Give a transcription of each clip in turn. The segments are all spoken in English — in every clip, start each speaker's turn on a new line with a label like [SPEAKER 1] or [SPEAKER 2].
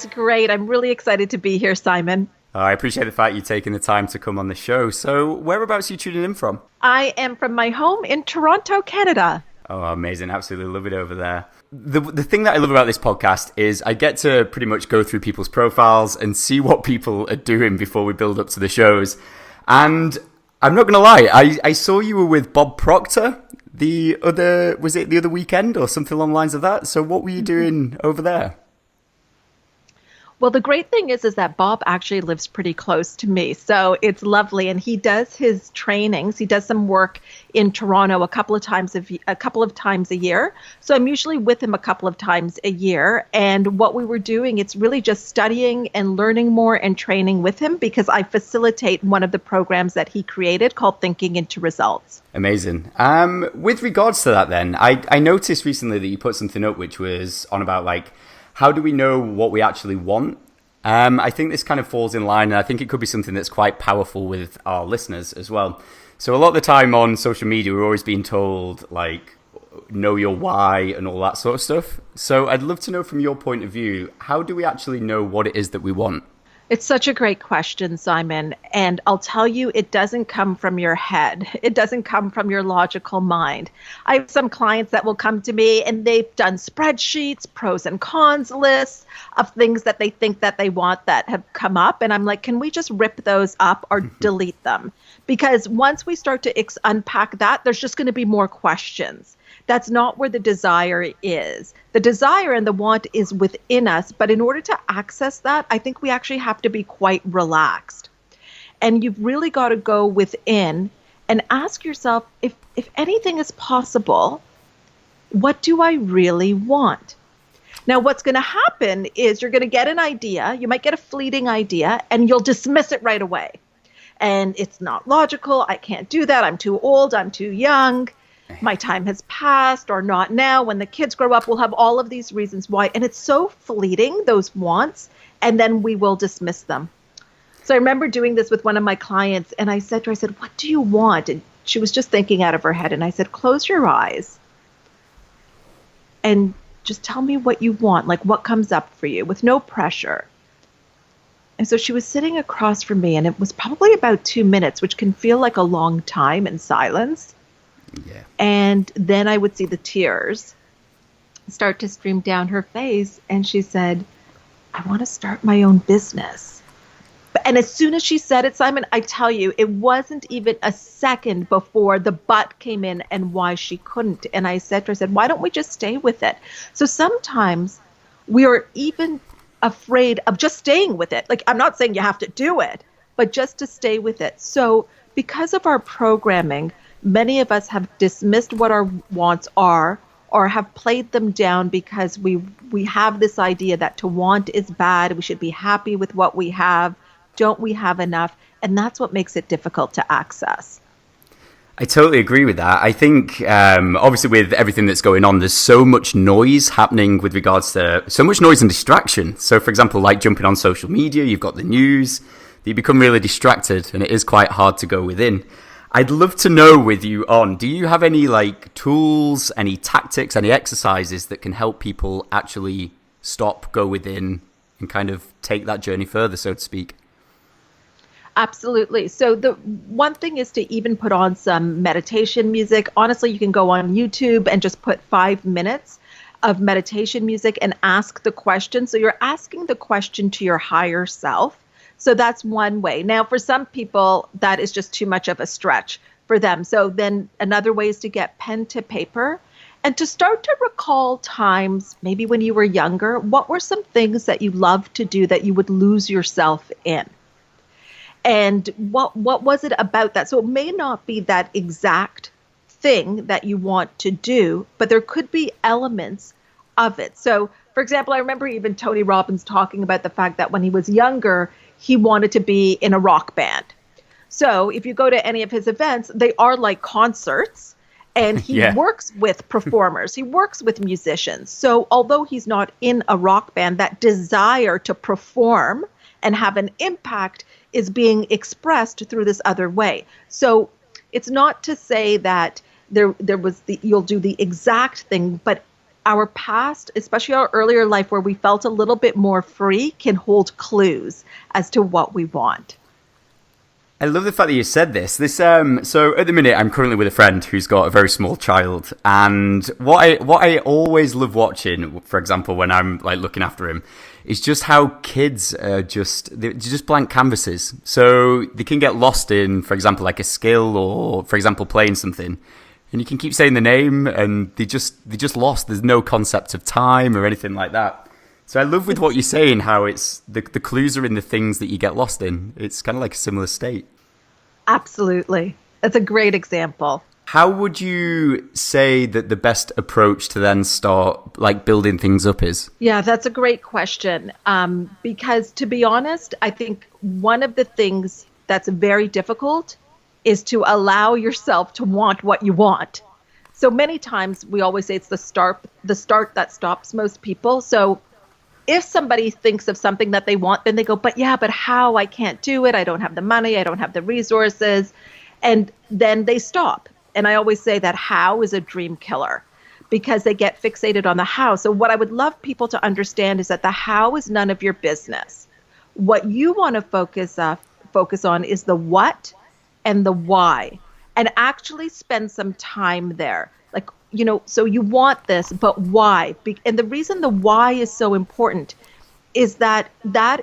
[SPEAKER 1] That's great. I'm really excited to be here, Simon.
[SPEAKER 2] I appreciate the fact you're taking the time to come on the show. So, whereabouts are you tuning in from?
[SPEAKER 1] I am from my home in Toronto, Canada.
[SPEAKER 2] Oh, amazing. Absolutely love it over there. The thing that I love about this podcast is I get to pretty much go through people's profiles and see what people are doing before we build up to the shows. And I'm not going to lie, I saw you were with Bob Proctor was it the other weekend or something along the lines of that? So what were you doing over there?
[SPEAKER 1] Well, the great thing is that Bob actually lives pretty close to me. So it's lovely. And he does his trainings. He does some work in Toronto a couple of times a year. So I'm usually with him a couple of times a year. And what we were doing, it's really just studying and learning more and training with him because I facilitate one of the programs that he created called Thinking into Results.
[SPEAKER 2] Amazing. With regards to that then, I noticed recently that you put something up which was on about like, how do we know what we actually want? I think this kind of falls in line, and I think it could be something that's quite powerful with our listeners as well. So a lot of the time on social media, we're always being told, like, know your why and all that sort of stuff. So I'd love to know from your point of view, how do we actually know what it is that we want?
[SPEAKER 1] It's such a great question, Simon. And I'll tell you, it doesn't come from your head. It doesn't come from your logical mind. I have some clients that will come to me and they've done spreadsheets, pros and cons lists of things that they think that they want that have come up. And I'm like, can we just rip those up or delete them? Because once we start to unpack that, there's just going to be more questions. That's not where the desire is. The desire and the want is within us. But in order to access that, I think we actually have to be quite relaxed. And you've really got to go within and ask yourself, if anything is possible, what do I really want? Now, what's going to happen is you're going to get an idea. You might get a fleeting idea and you'll dismiss it right away. And it's not logical. I can't do that. I'm too old. I'm too young. My time has passed, or not now. When the kids grow up, we'll have all of these reasons why. And it's so fleeting, those wants, and then we will dismiss them. So I remember doing this with one of my clients, and I said to her, what do you want? And she was just thinking out of her head. And I said, close your eyes and just tell me what you want, like what comes up for you with no pressure. And so she was sitting across from me, and it was probably about 2 minutes, which can feel like a long time in silence.
[SPEAKER 2] Yeah.
[SPEAKER 1] And then I would see the tears start to stream down her face. And she said, I want to start my own business. And as soon as she said it, Simon, I tell you, it wasn't even a second before the but came in and why she couldn't. And I said to her, why don't we just stay with it? So sometimes we are even afraid of just staying with it. Like, I'm not saying you have to do it, but just to stay with it. So because of our programming, many of us have dismissed what our wants are or have played them down because we have this idea that to want is bad. We should be happy with what we have. Don't we have enough? And that's what makes it difficult to access.
[SPEAKER 2] I totally agree with that. I think, obviously, with everything that's going on, there's so much noise happening with regards to so much noise and distraction. So, for example, like jumping on social media, you've got the news, you become really distracted, and it is quite hard to go within. I'd love to know with you on, do you have any like tools, any tactics, any exercises that can help people actually stop, go within, and kind of take that journey further, so to speak?
[SPEAKER 1] Absolutely. So the one thing is to even put on some meditation music. Honestly, you can go on YouTube and just put 5 minutes of meditation music and ask the question. So you're asking the question to your higher self. So that's one way. Now, for some people, that is just too much of a stretch for them. So then another way is to get pen to paper and to start to recall times, maybe when you were younger, what were some things that you loved to do that you would lose yourself in? And what was it about that? So it may not be that exact thing that you want to do, but there could be elements of it. So, for example, I remember even Tony Robbins talking about the fact that when he was younger, he wanted to be in a rock band. So if you go to any of his events, they are like concerts, and he works with performers. He works with musicians. So although he's not in a rock band, that desire to perform and have an impact is being expressed through this other way. So it's not to say that you'll do the exact thing, but our past, especially our earlier life where we felt a little bit more free, can hold clues as to what we want.
[SPEAKER 2] I love the fact that you said this. So at the minute, I'm currently with a friend who's got a very small child, and what I always love watching, for example, when I'm like looking after him, is just how kids are they're just blank canvases. So they can get lost in, for example, like a skill, or for example, playing something, and you can keep saying the name, and they just lost. There's no concept of time or anything like that. So I love with what you're saying, how it's the clues are in the things that you get lost in. It's kind of like a similar state.
[SPEAKER 1] Absolutely. That's a great example.
[SPEAKER 2] How would you say that the best approach to then start like building things up is?
[SPEAKER 1] Yeah, that's a great question. Because to be honest, I think one of the things that's very difficult is to allow yourself to want what you want. So many times we always say it's the start that stops most people. So if somebody thinks of something that they want, then they go, but how? I can't do it. I don't have the money. I don't have the resources. And then they stop. And I always say that how is a dream killer because they get fixated on the how. So what I would love people to understand is that the how is none of your business. What you want to focus on is the what and the why, and actually spend some time there. Like, so you want this, but why? And the reason the why is so important is that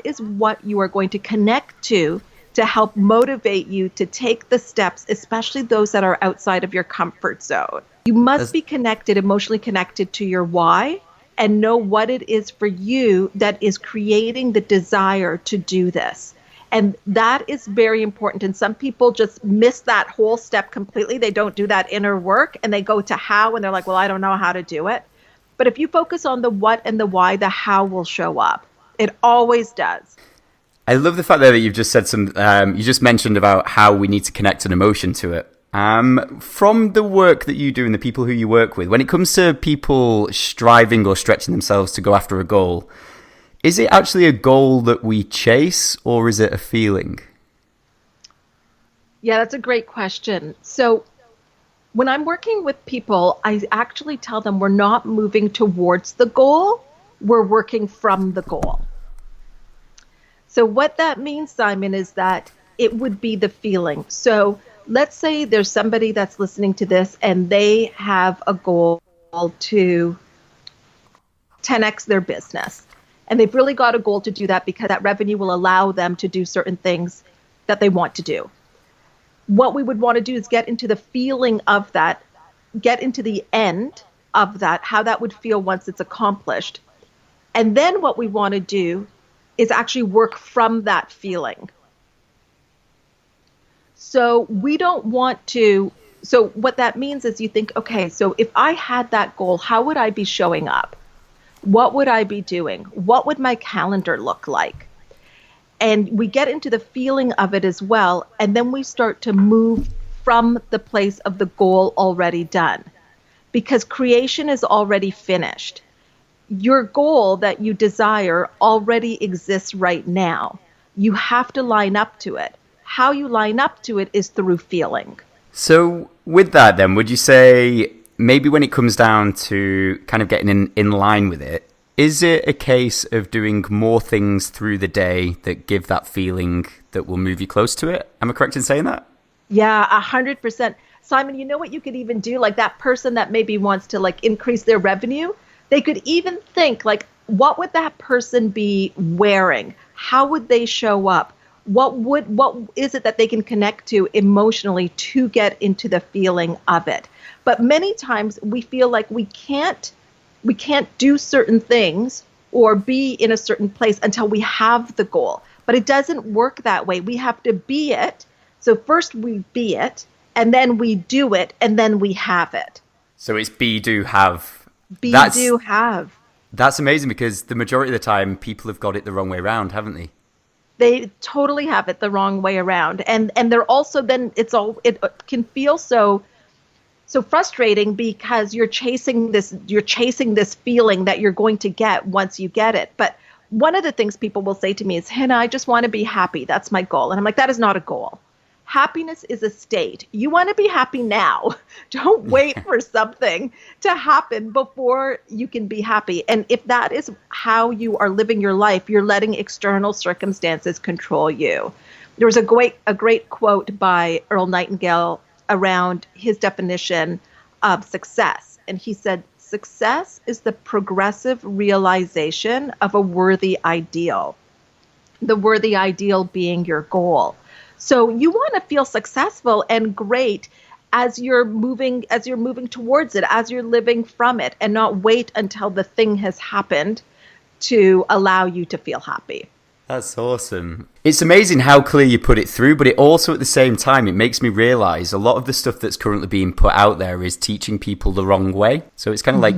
[SPEAKER 1] is what you are going to connect to help motivate you to take the steps, especially those that are outside of your comfort zone. You must be emotionally connected to your why, and know what it is for you that is creating the desire to do this. And that is very important. And some people just miss that whole step completely. They don't do that inner work and they go to how and they're like, well, I don't know how to do it. But if you focus on the what and the why, the how will show up. It always does.
[SPEAKER 2] I love the fact that you've just said you just mentioned about how we need to connect an emotion to it. From the work that you do and the people who you work with, when it comes to people striving or stretching themselves to go after a goal, is it actually a goal that we chase, or is it a feeling?
[SPEAKER 1] Yeah, that's a great question. So when I'm working with people, I actually tell them we're not moving towards the goal, we're working from the goal. So what that means, Simon, is that it would be the feeling. So let's say there's somebody that's listening to this and they have a goal to 10x their business. And they've really got a goal to do that because that revenue will allow them to do certain things that they want to do. What we would want to do is get into the feeling of that, get into the end of that, how that would feel once it's accomplished. And then what we want to do is actually work from that feeling. So we don't want to, so what that means is you think, okay, so if I had that goal, how would I be showing up? What would I be doing? What would my calendar look like? And we get into the feeling of it as well. And then we start to move from the place of the goal already done, because creation is already finished. Your goal that you desire already exists right now. You have to line up to it. How you line up to it is through feeling.
[SPEAKER 2] So with that then, would you say maybe when it comes down to kind of getting in line with it, is it a case of doing more things through the day that give that feeling that will move you close to it? Am I correct in saying that?
[SPEAKER 1] Yeah, 100%. Simon, you know what you could even do? Like that person that maybe wants to like increase their revenue, they could even think like, what would that person be wearing? How would they show up? What is it that they can connect to emotionally to get into the feeling of it? But many times we feel like we can't do certain things or be in a certain place until we have the goal. But it doesn't work that way. We have to be it. So first we be it, and then we do it, and then we have it.
[SPEAKER 2] So it's be, do, have.
[SPEAKER 1] Do, have.
[SPEAKER 2] That's amazing, because the majority of the time people have got it the wrong way around, haven't they?
[SPEAKER 1] They totally have it the wrong way around. And they're also then it can feel so frustrating because you're chasing this feeling that you're going to get once you get it. But one of the things people will say to me is, Hina, I just want to be happy. That's my goal. And I'm like, that is not a goal. Happiness is a state. You want to be happy now. Don't wait for something to happen before you can be happy. And if that is how you are living your life, you're letting external circumstances control you. There was a great quote by Earl Nightingale around his definition of success. And he said, success is the progressive realization of a worthy ideal. The worthy ideal being your goal. So you want to feel successful and great as you're moving towards it, as you're living from it, and not wait until the thing has happened to allow you to feel happy.
[SPEAKER 2] That's awesome. It's amazing how clear you put it through, but it also at the same time, it makes me realize a lot of the stuff that's currently being put out there is teaching people the wrong way. So it's kind of like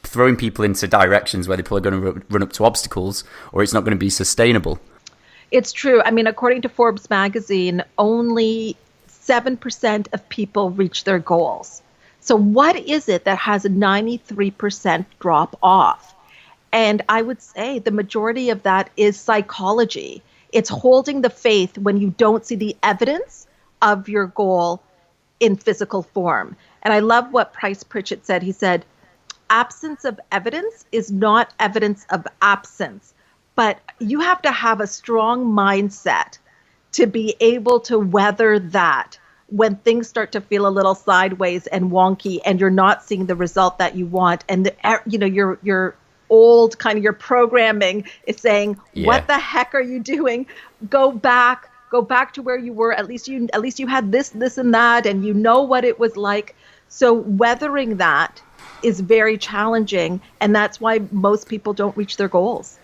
[SPEAKER 2] throwing people into directions where they're probably going to run up to obstacles, or it's not going to be sustainable.
[SPEAKER 1] It's true. I mean, according to Forbes magazine, only 7% of people reach their goals. So what is it that has a 93% drop off? And I would say the majority of that is psychology. It's holding the faith when you don't see the evidence of your goal in physical form. And I love what Price Pritchett said. He said, absence of evidence is not evidence of absence. But you have to have a strong mindset to be able to weather that when things start to feel a little sideways and wonky and you're not seeing the result that you want. And, your old kind of your programming is saying, what the heck are you doing? Go back to where you were. At least you had this, and that, and you know what it was like. So weathering that is very challenging. And that's why most people don't reach their goals.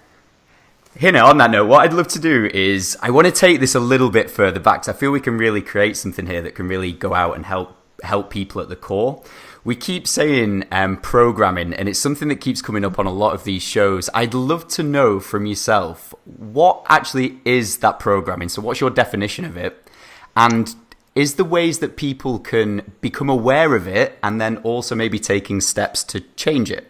[SPEAKER 2] Hina, on that note, what I'd love to do is I want to take this a little bit further back, because I feel we can really create something here that can really go out and help people at the core. We keep saying programming, and it's something that keeps coming up on a lot of these shows. I'd love to know from yourself, what actually is that programming? So what's your definition of it? And is the ways that people can become aware of it and then also maybe taking steps to change it?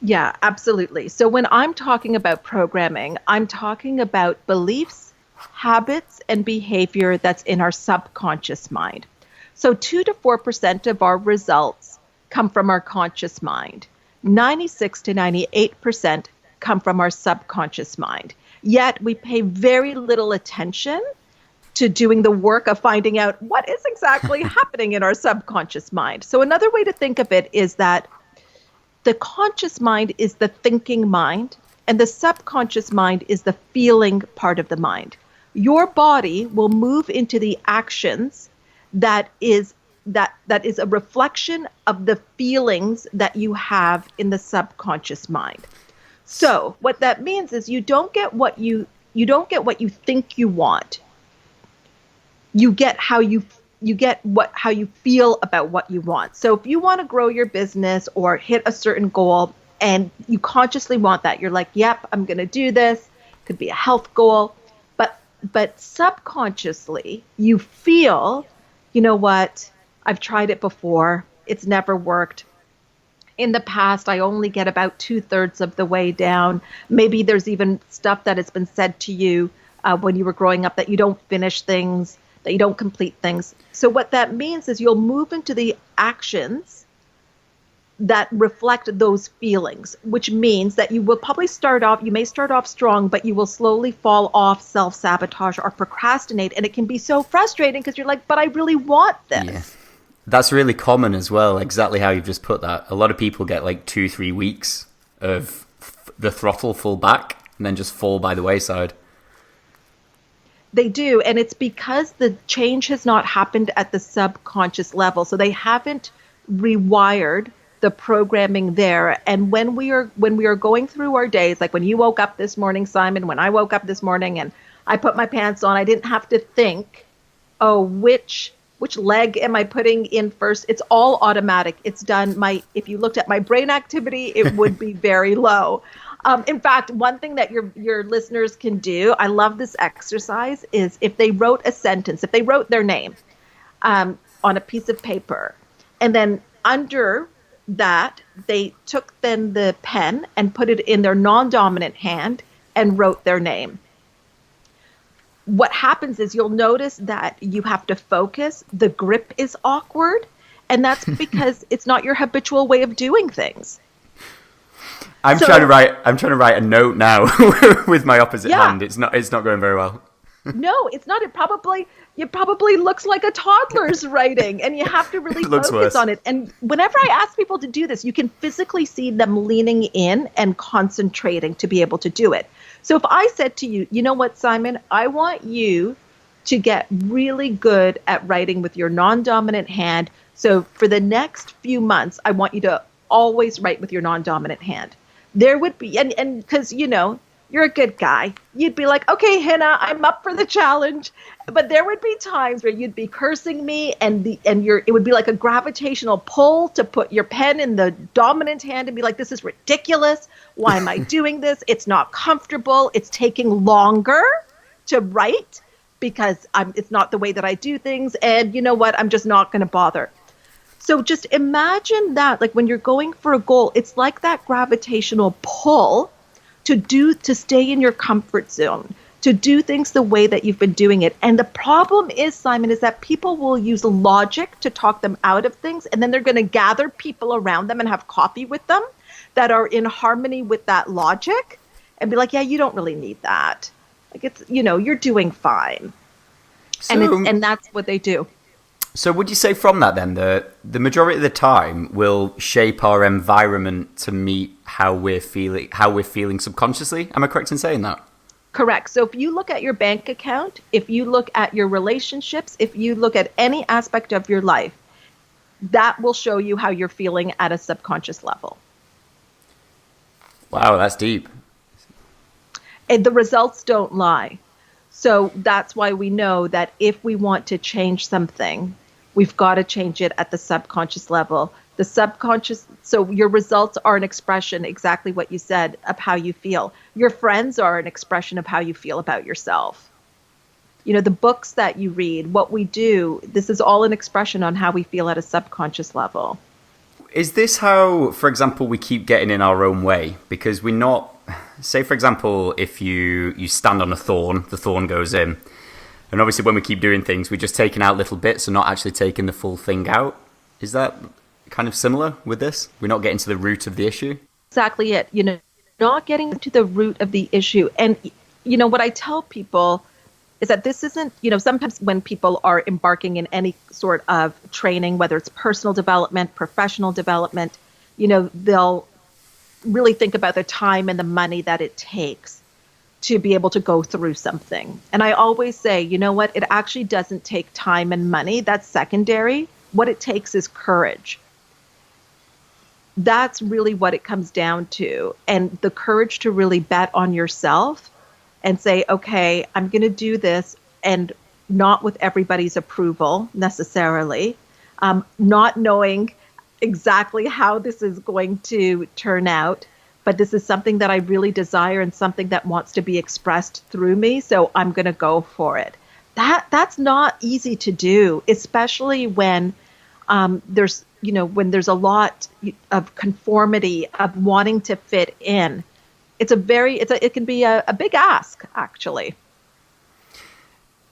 [SPEAKER 1] Yeah, absolutely. So when I'm talking about programming, I'm talking about beliefs, habits, and behavior that's in our subconscious mind. So 2 to 4% of our results come from our conscious mind. 96 to 98% come from our subconscious mind. Yet we pay very little attention to doing the work of finding out what is exactly happening in our subconscious mind. So another way to think of it is that the conscious mind is the thinking mind, and the subconscious mind is the feeling part of the mind. Your body will move into the actions that is a reflection of the feelings that you have in the subconscious mind. So what that means is you don't get what you think you want. You get how you feel about what you want. So if you want to grow your business or hit a certain goal and you consciously want that, you're like, yep, I'm going to do this. It could be a health goal. But subconsciously you feel, you know what, I've tried it before. It's never worked. In the past, I only get about 2/3 of the way down. Maybe there's even stuff that has been said to you when you were growing up that you don't finish things, that you don't complete things. So what that means is you'll move into the actions that reflect those feelings, which means that you will probably you may start off strong, but you will slowly fall off, self-sabotage or procrastinate. And it can be so frustrating because you're like, but I really want this.
[SPEAKER 2] Yeah. That's really common as well, exactly how you've just put that. A lot of people get like 2-3 weeks of the throttle full back and then just fall by the wayside.
[SPEAKER 1] They do, and it's because the change has not happened at the subconscious level. So they haven't rewired the programming there. And when we are going through our days, like when you woke up this morning, Simon, when I woke up this morning and I put my pants on, I didn't have to think, oh, which leg am I putting in first? It's all automatic. It's done. If you looked at my brain activity, it would be very low. In fact, one thing that your listeners can do, I love this exercise, is if they wrote a sentence, if they wrote their name on a piece of paper, and then under that, they took then the pen and put it in their non-dominant hand and wrote their name. what happens is you'll notice that you have to focus. The grip is awkward. And that's because it's not your habitual way of doing things.
[SPEAKER 2] I'm trying to write a note now with my opposite hand. It's not going very well.
[SPEAKER 1] No, it's not. It probably looks like a toddler's writing, and you have to really focus on it. And whenever I ask people to do this, you can physically see them leaning in and concentrating to be able to do it. So if I said to you, you know what, Simon, I want you to get really good at writing with your non-dominant hand. So for the next few months, I want you to always write with your non-dominant hand. There would be, and because, you know, you're a good guy, you'd be like, okay, Hina, I'm up for the challenge. But there would be times where you'd be cursing me it would be like a gravitational pull to put your pen in the dominant hand and be like, this is ridiculous. Why am I doing this? It's not comfortable. It's taking longer to write because it's not the way that I do things. And you know what? I'm just not going to bother. So just imagine that, like when you're going for a goal, it's like that gravitational pull to stay in your comfort zone, to do things the way that you've been doing it. And the problem is, Simon, is that people will use logic to talk them out of things. And then they're going to gather people around them and have coffee with them that are in harmony with that logic and be like, yeah, you don't really need that. Like it's, you know, you're doing fine. So, and that's what they do.
[SPEAKER 2] So would you say from that then, the majority of the time will shape our environment to meet how we're feeling subconsciously? Am I correct in saying that?
[SPEAKER 1] Correct. So if you look at your bank account, if you look at your relationships, if you look at any aspect of your life, that will show you how you're feeling at a subconscious level.
[SPEAKER 2] Wow, that's deep.
[SPEAKER 1] And the results don't lie. So that's why we know that if we want to change something, we've got to change it at the subconscious level. The subconscious, so your results are an expression, exactly what you said, of how you feel. Your friends are an expression of how you feel about yourself. You know, the books that you read, what we do, this is all an expression on how we feel at a subconscious level.
[SPEAKER 2] Is this how, for example, we keep getting in our own way? Because we're not, say, for example, if you stand on a thorn, the thorn goes in. And obviously when we keep doing things, we're just taking out little bits and not actually taking the full thing out. Is that kind of similar with this? We're not getting to the root of the issue?
[SPEAKER 1] Exactly it. You know, not getting to the root of the issue. And, you know, what I tell people is that this isn't, you know, sometimes when people are embarking in any sort of training, whether it's personal development, professional development, you know, they'll really think about the time and the money that it takes to be able to go through something. And I always say, you know what, it actually doesn't take time and money. That's secondary. What it takes is courage. That's really what it comes down to. And the courage to really bet on yourself and say, okay, I'm going to do this, and not with everybody's approval necessarily, not knowing exactly how this is going to turn out, but this is something that I really desire and something that wants to be expressed through me, so I'm going to go for it. That's not easy to do, especially when there's a lot of conformity, of wanting to fit in. It can be a big ask, actually.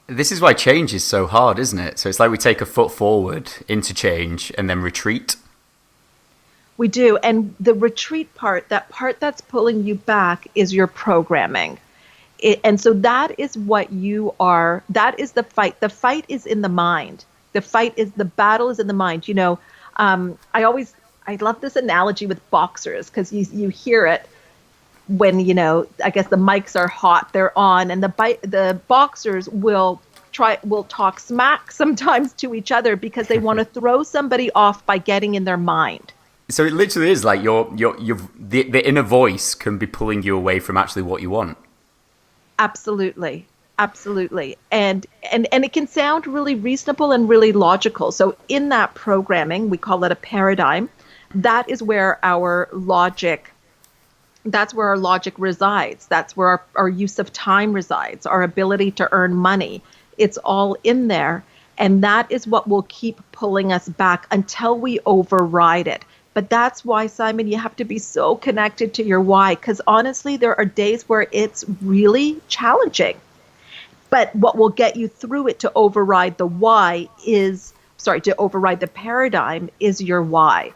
[SPEAKER 2] This is why change is so hard, isn't it? So it's like we take a foot forward into change and then retreat.
[SPEAKER 1] We do. And the retreat part, that part that's pulling you back, is your programming. And so that is what you are. That is the fight. The fight is in the mind. The battle is in the mind. You know, I love this analogy with boxers, because you hear it when, you know, I guess the mics are hot, they're on, and the boxers will talk smack sometimes to each other because they want to throw somebody off by getting in their mind.
[SPEAKER 2] So it literally is like the inner voice can be pulling you away from actually what you want.
[SPEAKER 1] Absolutely. Absolutely. And it can sound really reasonable and really logical. So in that programming, we call it a paradigm. That is where our logic resides. That's where our use of time resides, our ability to earn money. It's all in there. And that is what will keep pulling us back until we override it. But that's why, Simon, you have to be so connected to your why, because honestly, there are days where it's really challenging. But what will get you through it to override the why is, to override the paradigm is your why.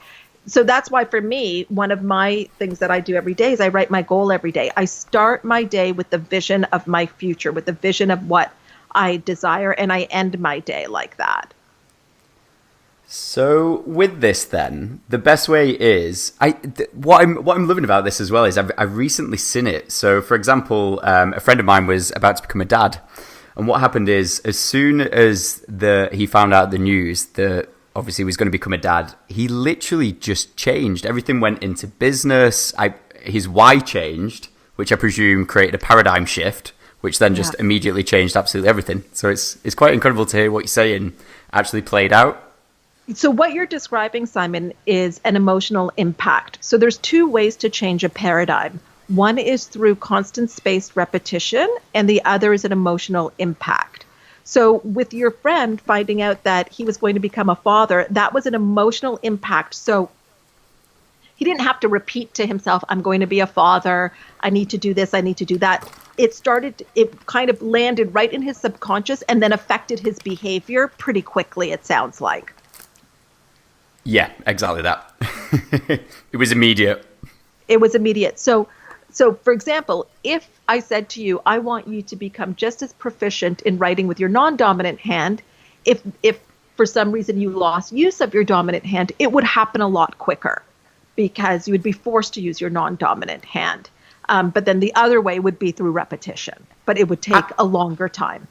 [SPEAKER 1] So that's why for me, one of my things that I do every day is I write my goal every day. I start my day with the vision of my future, with the vision of what I desire, and I end my day like that.
[SPEAKER 2] So with this, then the best way is what I'm loving about this as well is I've recently seen it. So, for example, a friend of mine was about to become a dad, and what happened is as soon as he found out the news that obviously he was going to become a dad, he literally just changed. Everything went into business. His why changed, which I presume created a paradigm shift, which then just immediately changed absolutely everything. So it's quite incredible to hear what you're saying actually played out.
[SPEAKER 1] So what you're describing, Simon, is an emotional impact. So there's two ways to change a paradigm. One is through constant spaced repetition, and the other is an emotional impact. So with your friend finding out that he was going to become a father, that was an emotional impact. So he didn't have to repeat to himself, I'm going to be a father, I need to do this, I need to do that. It kind of landed right in his subconscious and then affected his behavior pretty quickly, it sounds like.
[SPEAKER 2] Yeah, exactly that. It was immediate.
[SPEAKER 1] It was immediate. So for example, if I said to you, I want you to become just as proficient in writing with your non-dominant hand, if for some reason you lost use of your dominant hand, it would happen a lot quicker because you would be forced to use your non-dominant hand. But then the other way would be through repetition, but it would take a longer time.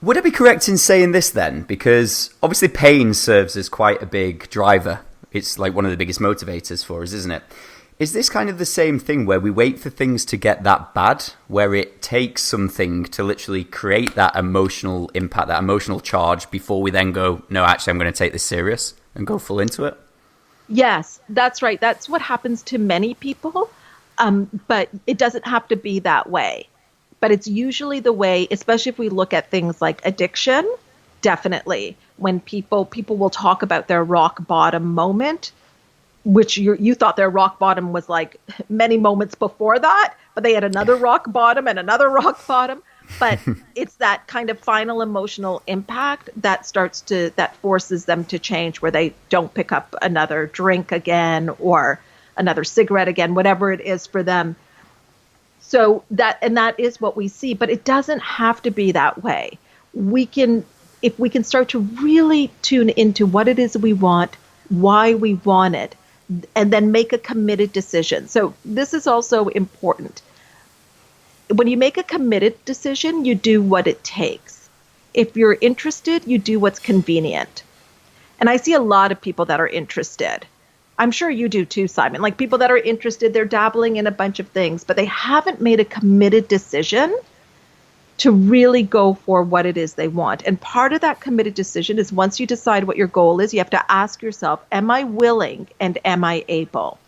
[SPEAKER 2] Would I be correct in saying this then? Because obviously pain serves as quite a big driver. It's like one of the biggest motivators for us, isn't it? Is this kind of the same thing where we wait for things to get that bad, where it takes something to literally create that emotional impact, that emotional charge before we then go, no, actually, I'm going to take this serious and go full into it?
[SPEAKER 1] Yes, that's right. That's what happens to many people. But it doesn't have to be that way. But it's usually the way, especially if we look at things like addiction, definitely. When people will talk about their rock bottom moment, which you thought their rock bottom was like many moments before that, but they had another rock bottom and another rock bottom. But it's that kind of final emotional impact that forces them to change, where they don't pick up another drink again or another cigarette again, whatever it is for them. So that is what we see, but it doesn't have to be that way. If we can start to really tune into what it is we want, why we want it, and then make a committed decision. So this is also important. When you make a committed decision, you do what it takes. If you're interested, you do what's convenient. And I see a lot of people that are interested. I'm sure you do too, Simon. Like people that are interested, they're dabbling in a bunch of things, but they haven't made a committed decision to really go for what it is they want. And part of that committed decision is once you decide what your goal is, you have to ask yourself, am I willing and am I able?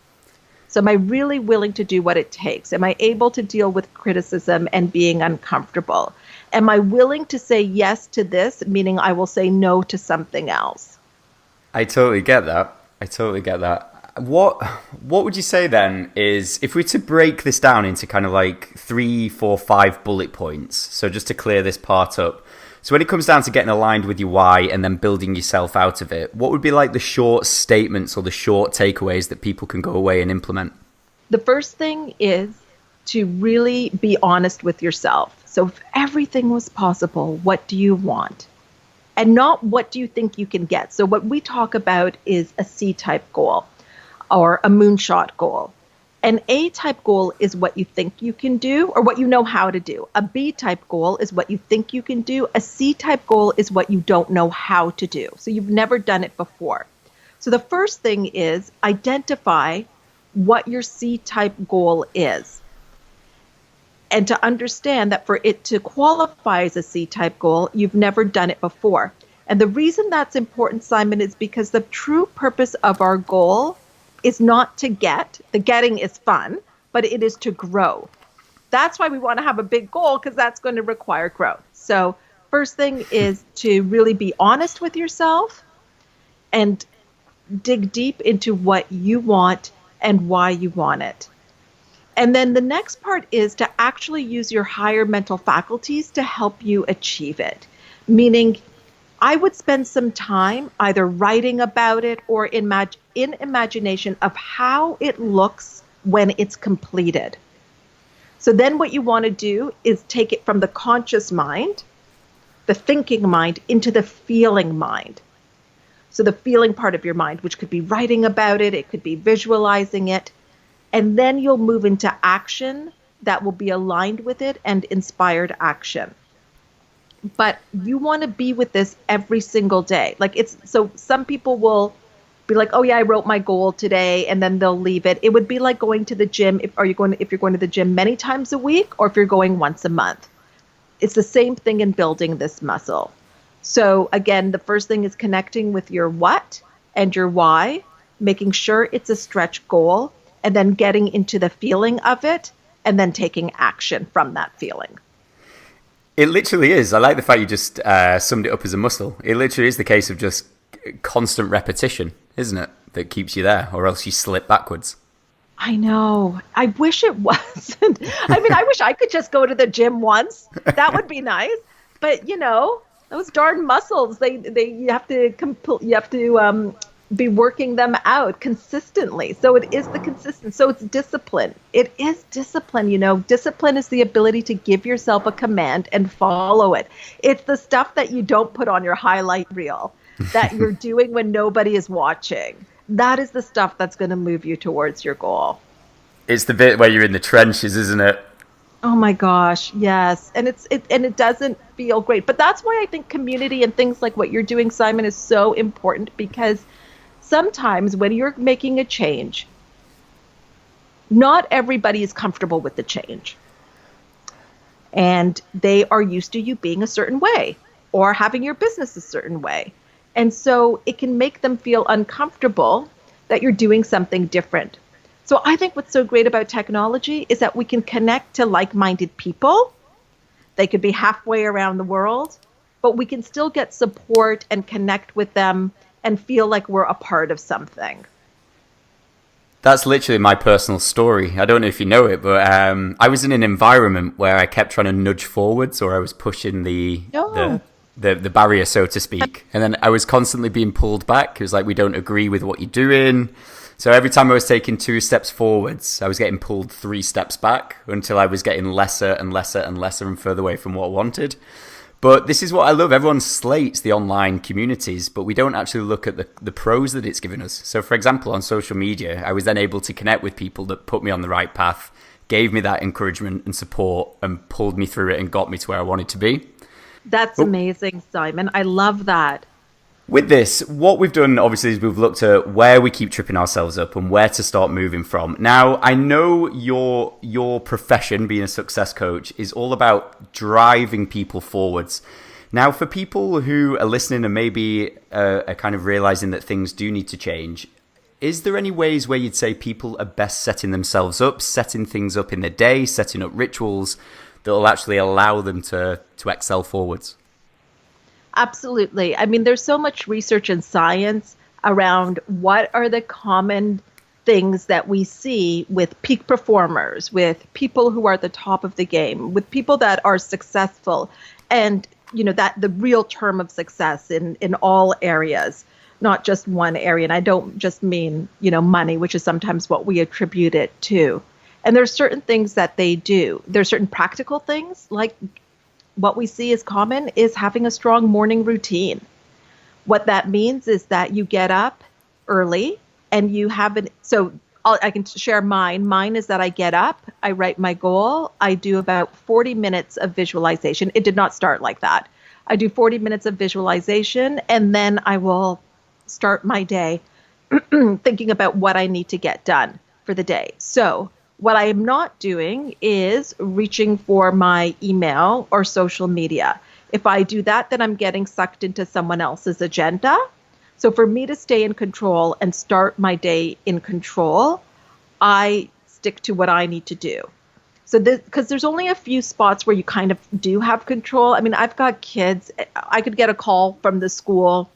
[SPEAKER 1] So am I really willing to do what it takes? Am I able to deal with criticism and being uncomfortable? Am I willing to say yes to this, meaning I will say no to something else?
[SPEAKER 2] I totally get that. What would you say then is, if we were to break this down into kind of like 3, 4, 5 bullet points, so just to clear this part up. So when it comes down to getting aligned with your why and then building yourself out of it, what would be like the short statements or the short takeaways that people can go away and implement?
[SPEAKER 1] The first thing is to really be honest with yourself. So if everything was possible, what do you want? And not what do you think you can get. So what we talk about is a C-type goal or a moonshot goal. An A-type goal is what you think you can do or what you know how to do. A B-type goal is what you think you can do. A C-type goal is what you don't know how to do. So you've never done it before. So the first thing is identify what your C-type goal is. And to understand that for it to qualify as a C-type goal, you've never done it before. And the reason that's important, Simon, is because the true purpose of our goal is not to get. The getting is fun, but it is to grow. That's why we want to have a big goal, because that's going to require growth. So first thing is to really be honest with yourself and dig deep into what you want and why you want it. And then the next part is to actually use your higher mental faculties to help you achieve it. Meaning, I would spend some time either writing about it or in imagination of how it looks when it's completed. So then what you want to do is take it from the conscious mind, the thinking mind, into the feeling mind. So the feeling part of your mind, which could be writing about it, it could be visualizing it, and then you'll move into action that will be aligned with it and inspired action. But you want to be with this every single day. So some people will be like, oh yeah, I wrote my goal today, and then they'll leave it. It would be like going to the gym. If you're going to the gym many times a week, or if you're going once a month. It's the same thing in building this muscle. So again, the first thing is connecting with your what and your why, making sure it's a stretch goal, and then getting into the feeling of it, and then taking action from that feeling.
[SPEAKER 2] It literally is. I like the fact you just summed it up as a muscle. It literally is the case of just constant repetition, isn't it, that keeps you there, or else you slip backwards.
[SPEAKER 1] I know. I wish it wasn't. I mean, I wish I could just go to the gym once. That would be nice. But, those darn muscles, you have to be working them out consistently. So it is the consistent. So it's discipline. It is discipline. Discipline is the ability to give yourself a command and follow it. It's the stuff that you don't put on your highlight reel that you're doing when nobody is watching. That is the stuff that's going to move you towards your goal.
[SPEAKER 2] It's the bit where you're in the trenches, isn't it?
[SPEAKER 1] Oh my gosh, yes. And it doesn't feel great. But that's why I think community and things like what you're doing, Simon, is so important, because sometimes when you're making a change, not everybody is comfortable with the change. And they are used to you being a certain way or having your business a certain way. And so it can make them feel uncomfortable that you're doing something different. So I think what's so great about technology is that we can connect to like-minded people. They could be halfway around the world, but we can still get support and connect with them and feel like we're a part of something.
[SPEAKER 2] That's literally my personal story. I don't know if you know it, but I was in an environment where I kept trying to nudge forwards, or I was pushing the barrier, so to speak. And then I was constantly being pulled back. It was like, we don't agree with what you're doing. So every time I was taking 2 steps forwards, I was getting pulled 3 steps back until I was getting lesser and lesser and lesser and further away from what I wanted. But this is what I love. Everyone slates the online communities, but we don't actually look at the pros that it's given us. So for example, on social media, I was then able to connect with people that put me on the right path, gave me that encouragement and support, and pulled me through it and got me to where I wanted to be.
[SPEAKER 1] That's amazing, Simon. I love that.
[SPEAKER 2] With this, what we've done, obviously, is we've looked at where we keep tripping ourselves up and where to start moving from. Now, I know your profession, being a success coach, is all about driving people forwards. Now, for people who are listening and maybe are kind of realizing that things do need to change, is there any ways where you'd say people are best setting themselves up, setting things up in their day, setting up rituals that will actually allow them to excel forwards?
[SPEAKER 1] Absolutely. I mean, there's so much research and science around what are the common things that we see with peak performers, with people who are at the top of the game, with people that are successful, and that the real term of success in all areas, not just one area. And I don't just mean, money, which is sometimes what we attribute it to. And there's certain things that they do. There's certain practical things, like what we see as common is having a strong morning routine. What that means is that you get up early and you have I can share mine. Mine is that I get up, I write my goal, I do about 40 minutes of visualization. It did not start like that. I do 40 minutes of visualization, and then I will start my day thinking about what I need to get done for the day. So what I am not doing is reaching for my email or social media. If I do that, then I'm getting sucked into someone else's agenda. So for me to stay in control and start my day in control, I stick to what I need to do. So because there's only a few spots where you kind of do have control. I mean, I've got kids. I could get a call from the school,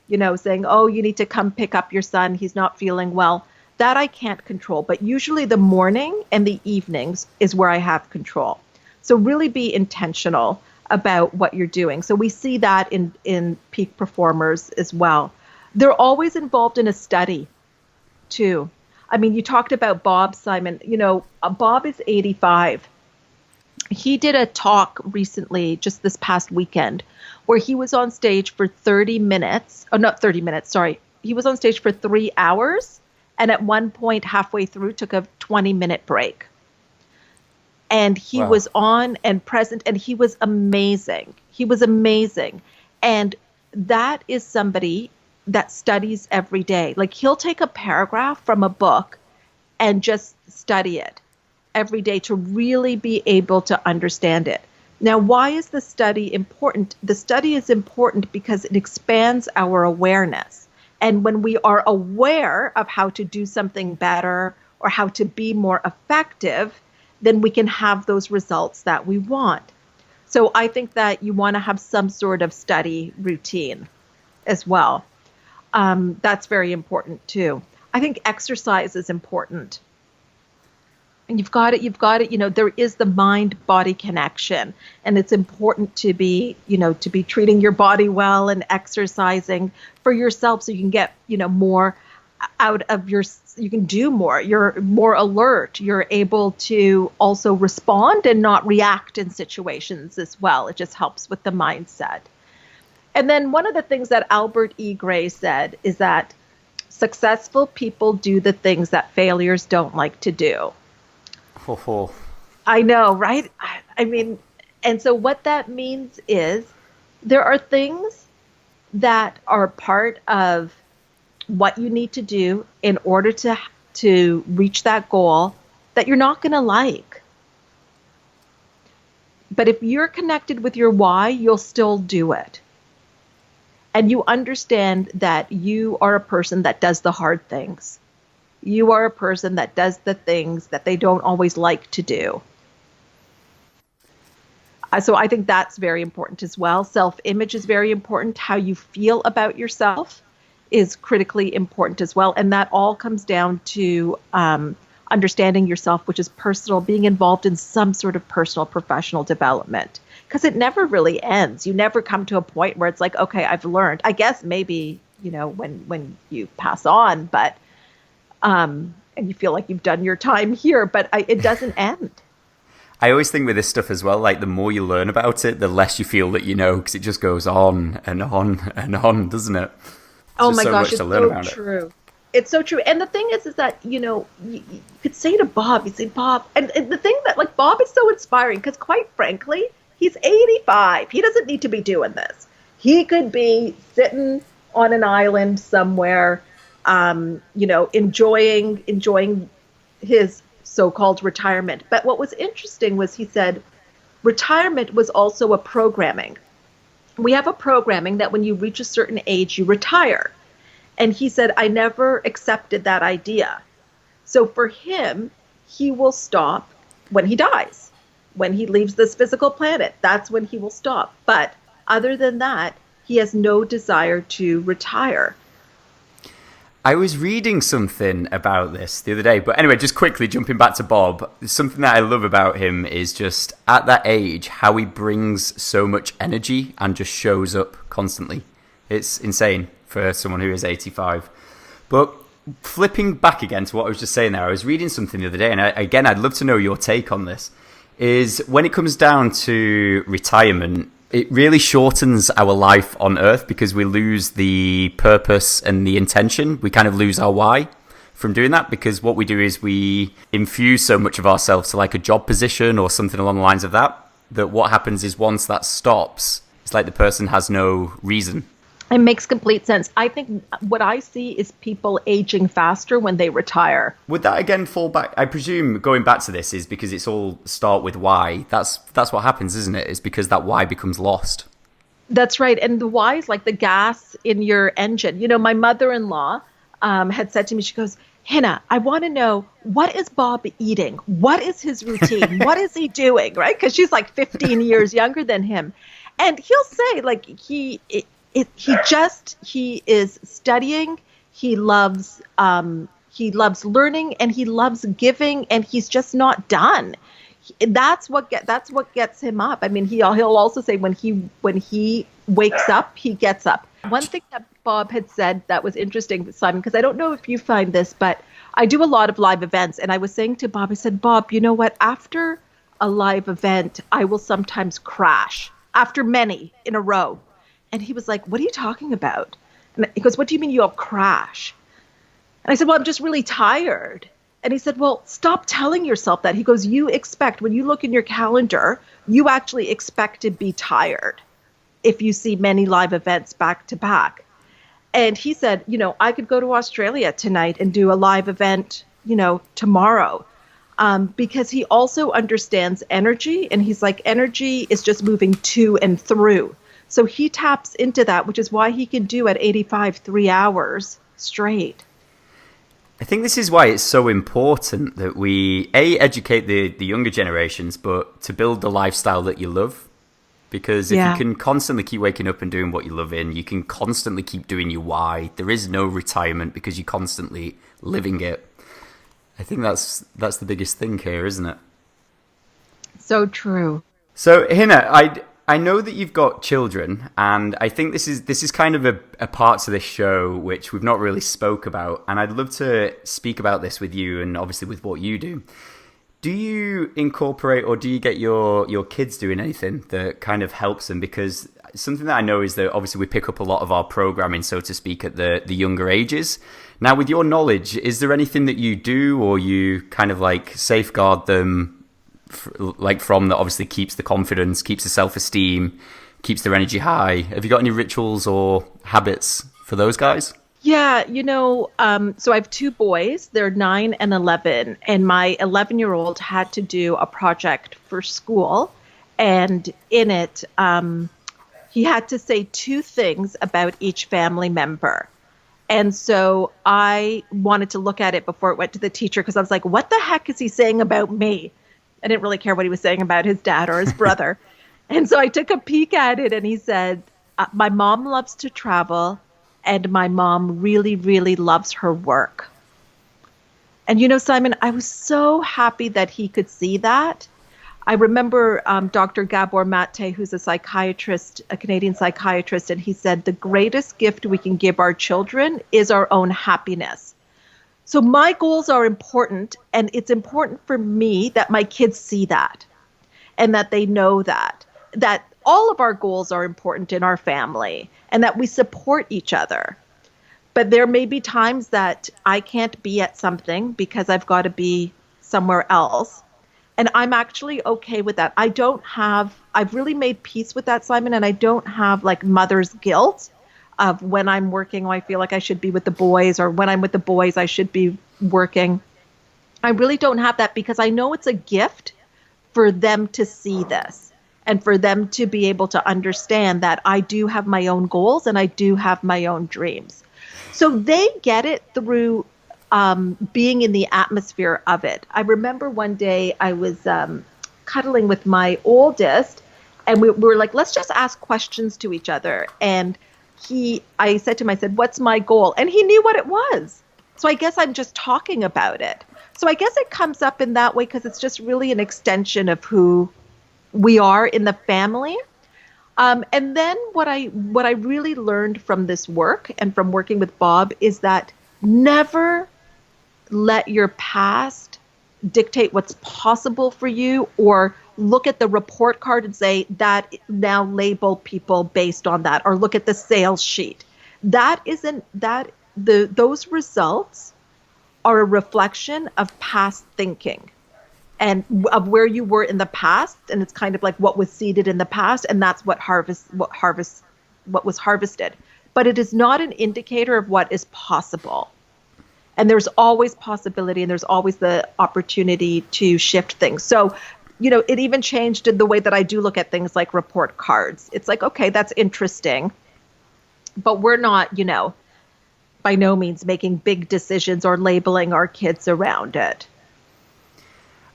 [SPEAKER 1] saying, oh, you need to come pick up your son. He's not feeling well. That I can't control, but usually the morning and the evenings is where I have control. So really be intentional about what you're doing. So we see that in peak performers as well. They're always involved in a study too. I mean, you talked about Bob, Simon. Bob is 85. He did a talk recently, just this past weekend, where he was on stage for 30 minutes. Oh, not 30 minutes, sorry. He was on stage for 3 hours. And at one point, halfway through, took a 20-minute break. And he
[SPEAKER 2] Wow.
[SPEAKER 1] was on and present, and he was amazing. He was amazing. And that is somebody that studies every day. Like, he'll take a paragraph from a book and just study it every day to really be able to understand it. Now, why is the study important? The study is important because it expands our awareness. And when we are aware of how to do something better or how to be more effective, then we can have those results that we want. So I think that you want to have some sort of study routine as well. That's very important too. I think exercise is important. And you've got it, there is the mind-body connection, and it's important to be treating your body well and exercising for yourself so you can get, more out of you can do more. You're more alert. You're able to also respond and not react in situations as well. It just helps with the mindset. And then one of the things that Albert E. Gray said is that successful people do the things that failures don't like to do.
[SPEAKER 2] Oh.
[SPEAKER 1] I know, right? I mean, and so what that means is there are things that are part of what you need to do in order to reach that goal that you're not going to like. But if you're connected with your why, you'll still do it. And you understand that you are a person that does the hard things. You are a person that does the things that they don't always like to do. So I think that's very important as well. Self-image is very important. How you feel about yourself is critically important as well. And that all comes down to understanding yourself, which is personal, being involved in some sort of personal professional development. Because it never really ends. You never come to a point where it's like, okay, I've learned. I guess maybe, when you pass on, but and you feel like you've done your time here, but it doesn't end.
[SPEAKER 2] I always think with this stuff as well, like the more you learn about it, the less you feel that you know, because it just goes on and on and on, doesn't it?
[SPEAKER 1] Oh my gosh, it's so true. It's so true. And the thing is that, you could say to Bob, Bob, and the thing that, like, Bob is so inspiring because, quite frankly, he's 85. He doesn't need to be doing this. He could be sitting on an island somewhere, enjoying his so-called retirement. But what was interesting was he said retirement was also a programming. We have a programming that when you reach a certain age, you retire. And he said, I never accepted that idea. So for him, he will stop when he dies. When he leaves this physical planet, that's when he will stop. But other than that, he has no desire to retire.
[SPEAKER 2] I was reading something about this the other day, but anyway, just quickly jumping back to Bob, something that I love about him is just at that age, how he brings so much energy and just shows up constantly. It's insane for someone who is 85. But flipping back again to what I was just saying there, I was reading something the other day, and I'd love to know your take on this, is when it comes down to retirement, it really shortens our life on Earth because we lose the purpose and the intention. We kind of lose our why from doing that, because what we do is we infuse so much of ourselves to like a job position or something along the lines of that what happens is once that stops, it's like the person has no reason.
[SPEAKER 1] It makes complete sense. I think what I see is people aging faster when they retire.
[SPEAKER 2] Would that again fall back? I presume going back to this is because it's all start with why. That's what happens, isn't it? It's because that why becomes lost.
[SPEAKER 1] That's right. And the why is like the gas in your engine. My mother-in-law had said to me, she goes, Hina, I want to know, what is Bob eating? What is his routine? What is he doing? Right? Because she's like 15 years younger than him. And he'll say, like, he is studying. He loves He loves learning and he loves giving, and he's just not done. That's what gets him up. I mean, he'll also say when he wakes up, he gets up. One thing that Bob had said that was interesting, Simon, because I don't know if you find this, but I do a lot of live events, and I was saying to Bob, I said, Bob, you know what? After a live event, I will sometimes crash after many in a row. And he was like, what are you talking about? And he goes, what do you mean you'll crash? And I said, well, I'm just really tired. And he said, well, stop telling yourself that. He goes, you expect, when you look in your calendar, you actually expect to be tired if you see many live events back to back. And he said, I could go to Australia tonight and do a live event, tomorrow. Because he also understands energy. And he's like, energy is just moving to and through. So he taps into that, which is why he can do at 85, 3 hours straight.
[SPEAKER 2] I think this is why it's so important that we, educate the younger generations, but to build the lifestyle that you love. Because if you can constantly keep waking up and doing what you love you can constantly keep doing your why. There is no retirement because you're constantly living it. I think that's the biggest thing here, isn't it?
[SPEAKER 1] So true.
[SPEAKER 2] So, Hina, I know that you've got children, and I think this is kind of a part to this show which we've not really spoke about, and I'd love to speak about this with you and obviously with what you do. Do you incorporate or do you get your kids doing anything that kind of helps them? Because something that I know is that obviously we pick up a lot of our programming, so to speak, at the younger ages. Now, with your knowledge, is there anything that you do or you kind of like safeguard them from that obviously keeps the confidence, keeps the self-esteem, keeps their energy high? Have you got any rituals or habits for those guys?
[SPEAKER 1] Yeah, so I have two boys. They're 9 and 11, and my 11-year-old had to do a project for school, and in it, he had to say 2 things about each family member. And so I wanted to look at it before it went to the teacher because I was like, what the heck is he saying about me? I didn't really care what he was saying about his dad or his brother. And so I took a peek at it, and he said, my mom loves to travel, and my mom really, really loves her work. And Simon, I was so happy that he could see that. I remember Dr. Gabor Mate, who's a psychiatrist, a Canadian psychiatrist, and he said the greatest gift we can give our children is our own happiness. So my goals are important, and it's important for me that my kids see that and that they know that all of our goals are important in our family and that we support each other. But there may be times that I can't be at something because I've got to be somewhere else. And I'm actually okay with that. I've really made peace with that, Simon, and I don't have like mother's guilt of when I'm working, I feel like I should be with the boys, or when I'm with the boys, I should be working. I really don't have that because I know it's a gift for them to see this and for them to be able to understand that I do have my own goals and I do have my own dreams. So they get it through being in the atmosphere of it. I remember one day I was cuddling with my oldest, and we were like, let's just ask questions to each other. And I said to him, I said, what's my goal? And he knew what it was. So I guess I'm just talking about it. So I guess it comes up in that way because it's just really an extension of who we are in the family. And then what I really learned from this work and from working with Bob is that never let your past dictate what's possible for you, or look at the report card and say that now label people based on that, or look at the sales sheet. Those results are a reflection of past thinking and of where you were in the past. And it's kind of like what was seeded in the past, and that's what was harvested. But it is not an indicator of what is possible. And there's always possibility, and there's always the opportunity to shift things. So, it even changed in the way that I do look at things like report cards. It's like, okay, that's interesting, but we're not, by no means making big decisions or labeling our kids around it.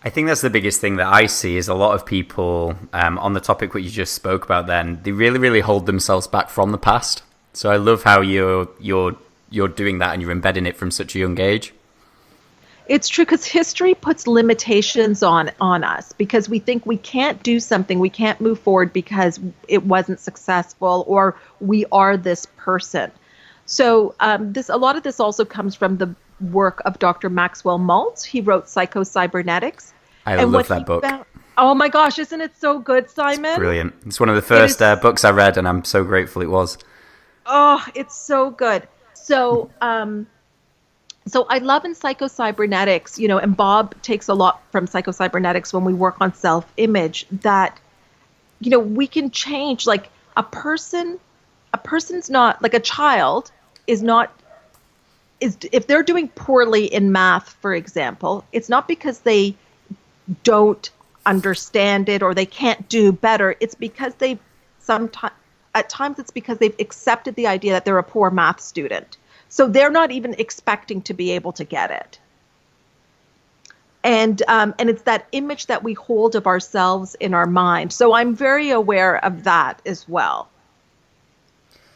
[SPEAKER 2] I think that's the biggest thing that I see is a lot of people on the topic what you just spoke about then, they really, really hold themselves back from the past. So I love how you're doing that and you're embedding it from such a young age.
[SPEAKER 1] It's true, because history puts limitations on us, because we think we can't do something, we can't move forward because it wasn't successful, or we are this person. So a lot of this also comes from the work of Dr. Maxwell Maltz. He wrote Psycho-Cybernetics.
[SPEAKER 2] I love that book.
[SPEAKER 1] Oh my gosh, isn't it so good, Simon?
[SPEAKER 2] It's brilliant. It's one of the first books I read, and I'm so grateful it was.
[SPEAKER 1] Oh, it's so good. So so I love in Psycho-Cybernetics, and Bob takes a lot from Psycho-Cybernetics when we work on self-image, that, we can change. Like a person's not, like a child is if they're doing poorly in math, for example, it's not because they don't understand it or they can't do better. It's because at times it's because they've accepted the idea that they're a poor math student. So they're not even expecting to be able to get it. And it's that image that we hold of ourselves in our mind. So I'm very aware of that as well,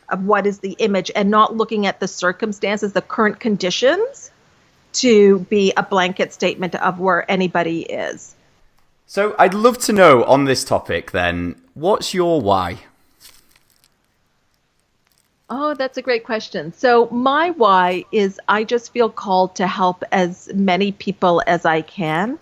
[SPEAKER 1] of what is the image, and not looking at the circumstances, the current conditions, to be a blanket statement of where anybody is.
[SPEAKER 2] So I'd love to know on this topic then, what's your why?
[SPEAKER 1] Oh, that's a great question. So my why is I just feel called to help as many people as I can,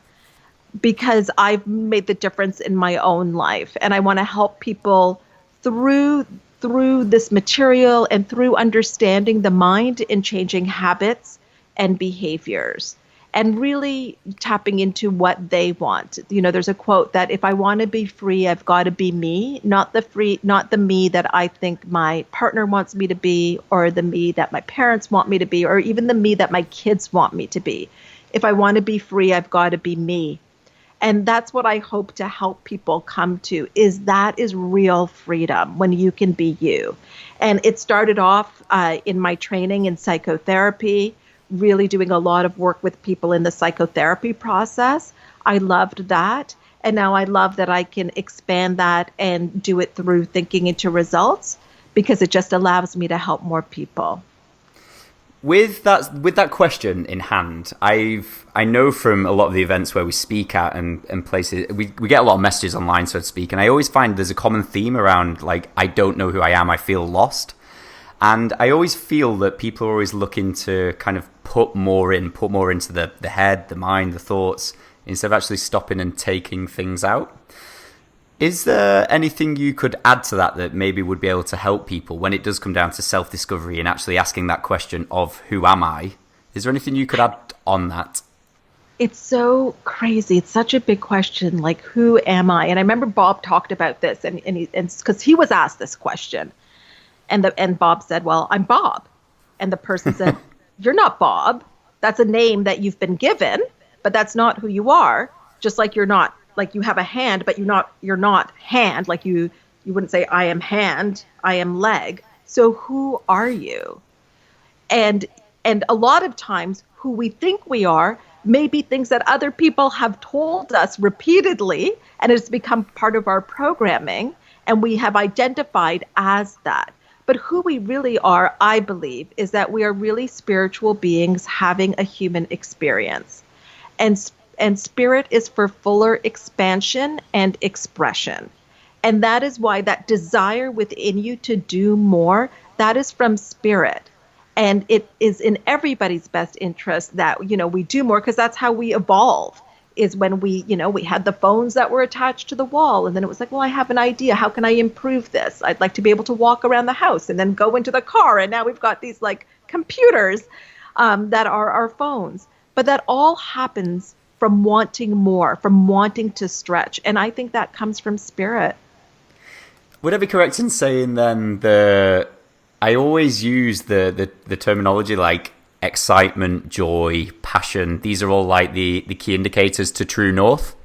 [SPEAKER 1] because I've made the difference in my own life, and I want to help people through this material and through understanding the mind in changing habits and behaviors, and really tapping into what they want. There's a quote that if I want to be free, I've got to be me, not the me that I think my partner wants me to be, or the me that my parents want me to be, or even the me that my kids want me to be. If I want to be free, I've got to be me. And that's what I hope to help people come to, is real freedom, when you can be you. And it started off in my training in psychotherapy, really doing a lot of work with people in the psychotherapy process. I loved that. And now I love that I can expand that and do it through thinking into results, because it just allows me to help more people.
[SPEAKER 2] With that question in hand, I know from a lot of the events where we speak at and places, we get a lot of messages online, so to speak, and I always find there's a common theme around, like, I don't know who I am, I feel lost. And I always feel that people are always looking to kind of put more into the head, the mind, the thoughts, instead of actually stopping and taking things out. Is there anything you could add to that maybe would be able to help people when it does come down to self-discovery and actually asking that question of who am I? Is there anything you could add on that?
[SPEAKER 1] It's so crazy. It's such a big question, like, who am I? And I remember Bob talked about this, and because he was asked this question. And Bob said, well, I'm Bob. And the person said, you're not Bob. That's a name that you've been given, but that's not who you are. Just like you're not, like, you have a hand, but you're not hand. Like you wouldn't say, I am hand, I am leg. So who are you? And a lot of times who we think we are may be things that other people have told us repeatedly, and it's become part of our programming, and we have identified as that. But who we really are, I believe, is that we are really spiritual beings having a human experience. And spirit is for fuller expansion and expression. And that is why that desire within you to do more, that is from spirit. And it is in everybody's best interest that, we do more, because that's how we evolve. Is when we had the phones that were attached to the wall, and then it was like, well, I have an idea. How can I improve this? I'd like to be able to walk around the house and then go into the car. And now we've got these like computers that are our phones. But that all happens from wanting more, from wanting to stretch. And I think that comes from spirit.
[SPEAKER 2] Would I be correct in saying then I always use the terminology like excitement, joy, passion? These are all like the key indicators to true north.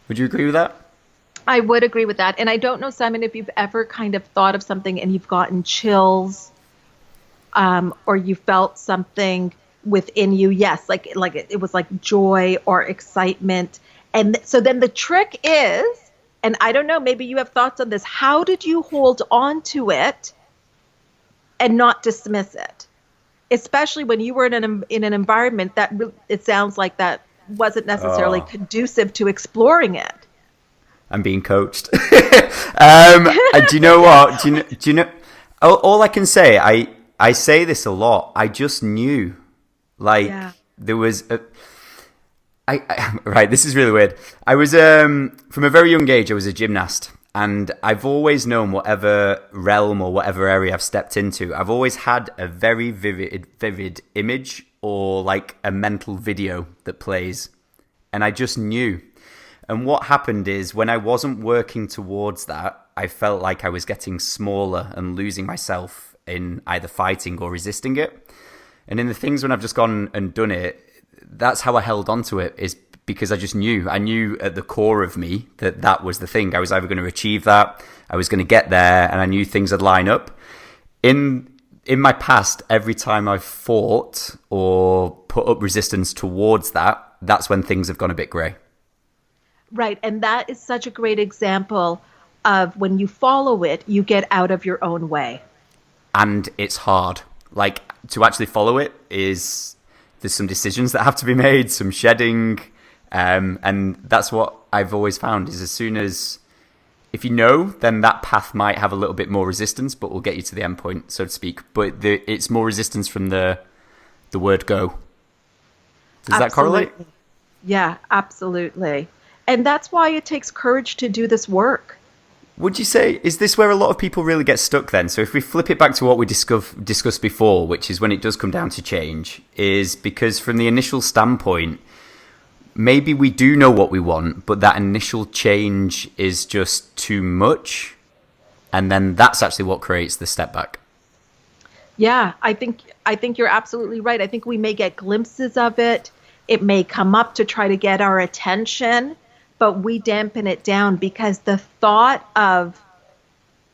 [SPEAKER 2] Would you agree with that?
[SPEAKER 1] I would agree with that. And I don't know, Simon, if you've ever kind of thought of something and you've gotten chills, or you felt something within you. Yes, like it was like joy or excitement. And so then the trick is, and I don't know, maybe you have thoughts on this, how did you hold on to it and not dismiss it? especially when you were in an environment that it sounds like that wasn't necessarily conducive to exploring it.
[SPEAKER 2] I'm being coached. Do you know what? Do you know? All I can say, I say this a lot. I just knew, like, there was right. This is really weird. I was from a very young age. I was a gymnast, and I've always known whatever realm or whatever area I've stepped into, I've always had a very vivid image or like a mental video that plays, and I just knew. And what happened is when I wasn't working towards that, I felt like I was getting smaller and losing myself in either fighting or resisting it. And in the things when I've just gone and done it, that's how I held on to it, is because I just knew. I knew at the core of me that that was the thing. I was either going to achieve that, I was going to get there, and I knew things would line up. In my past, every time I've fought or put up resistance towards that, that's when things have gone a bit grey.
[SPEAKER 1] Right. And that is such a great example of when you follow it, you get out of your own way.
[SPEAKER 2] And it's hard. Like, to actually follow it there's some decisions that have to be made, some shedding. And that's what I've always found is as soon as, if you know, then that path might have a little bit more resistance, but will get you to the end point, so to speak. But it's more resistance from the word go. Does that correlate?
[SPEAKER 1] Yeah, absolutely. And that's why it takes courage to do this work.
[SPEAKER 2] Would you say, is this where a lot of people really get stuck then? So if we flip it back to what we discussed before, which is when it does come down to change, is because from the initial standpoint, maybe we do know what we want, but that initial change is just too much. And then that's actually what creates the step back.
[SPEAKER 1] Yeah, I think you're absolutely right. I think we may get glimpses of it. It may come up to try to get our attention, but we dampen it down because the thought of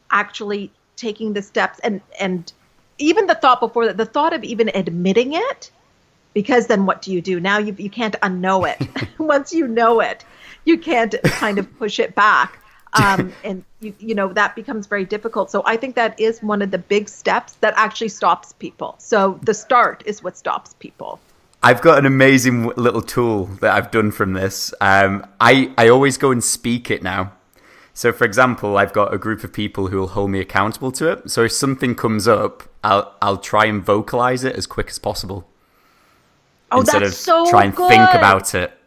[SPEAKER 1] actually taking the steps and even the thought before that, the thought of even admitting it, because then what do? Now you can't unknow it. Once you know it, you can't kind of push it back. And you know, that becomes very difficult. So I think that is one of the big steps that actually stops people. So the start is what stops people.
[SPEAKER 2] I've got an amazing little tool that I've done from this. I always go and speak it now. So, for example, I've got a group of people who will hold me accountable to it. So if something comes up, I'll try and vocalize it as quick as possible.
[SPEAKER 1] Oh,
[SPEAKER 2] instead
[SPEAKER 1] that's
[SPEAKER 2] of
[SPEAKER 1] so
[SPEAKER 2] try and
[SPEAKER 1] good.
[SPEAKER 2] think about it.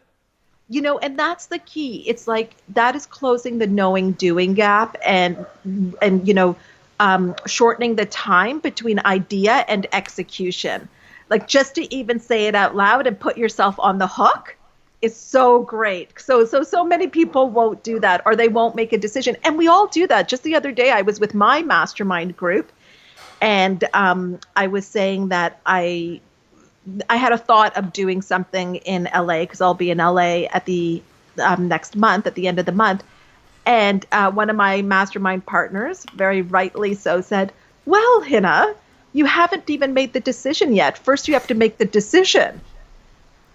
[SPEAKER 1] You know, and that's the key. It's like that is closing the knowing doing gap and you know, shortening the time between idea and execution. Like just to even say it out loud and put yourself on the hook is so great. So many people won't do that, or they won't make a decision. And we all do that. Just the other day, I was with my mastermind group, and I was saying that I had a thought of doing something in LA because I'll be in LA at the next month, at the end of the month. And one of my mastermind partners, very rightly so, said, "Well, Hina, you haven't even made the decision yet. First, you have to make the decision."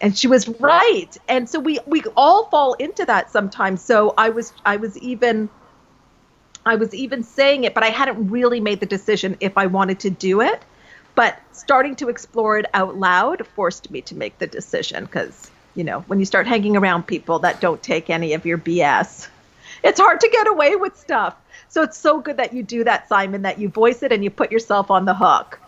[SPEAKER 1] And she was right. And so we all fall into that sometimes. So I was even saying it, but I hadn't really made the decision if I wanted to do it. But starting to explore it out loud forced me to make the decision because, you know, when you start hanging around people that don't take any of your BS, it's hard to get away with stuff. So it's so good that you do that, Simon, that you voice it and you put yourself on the hook.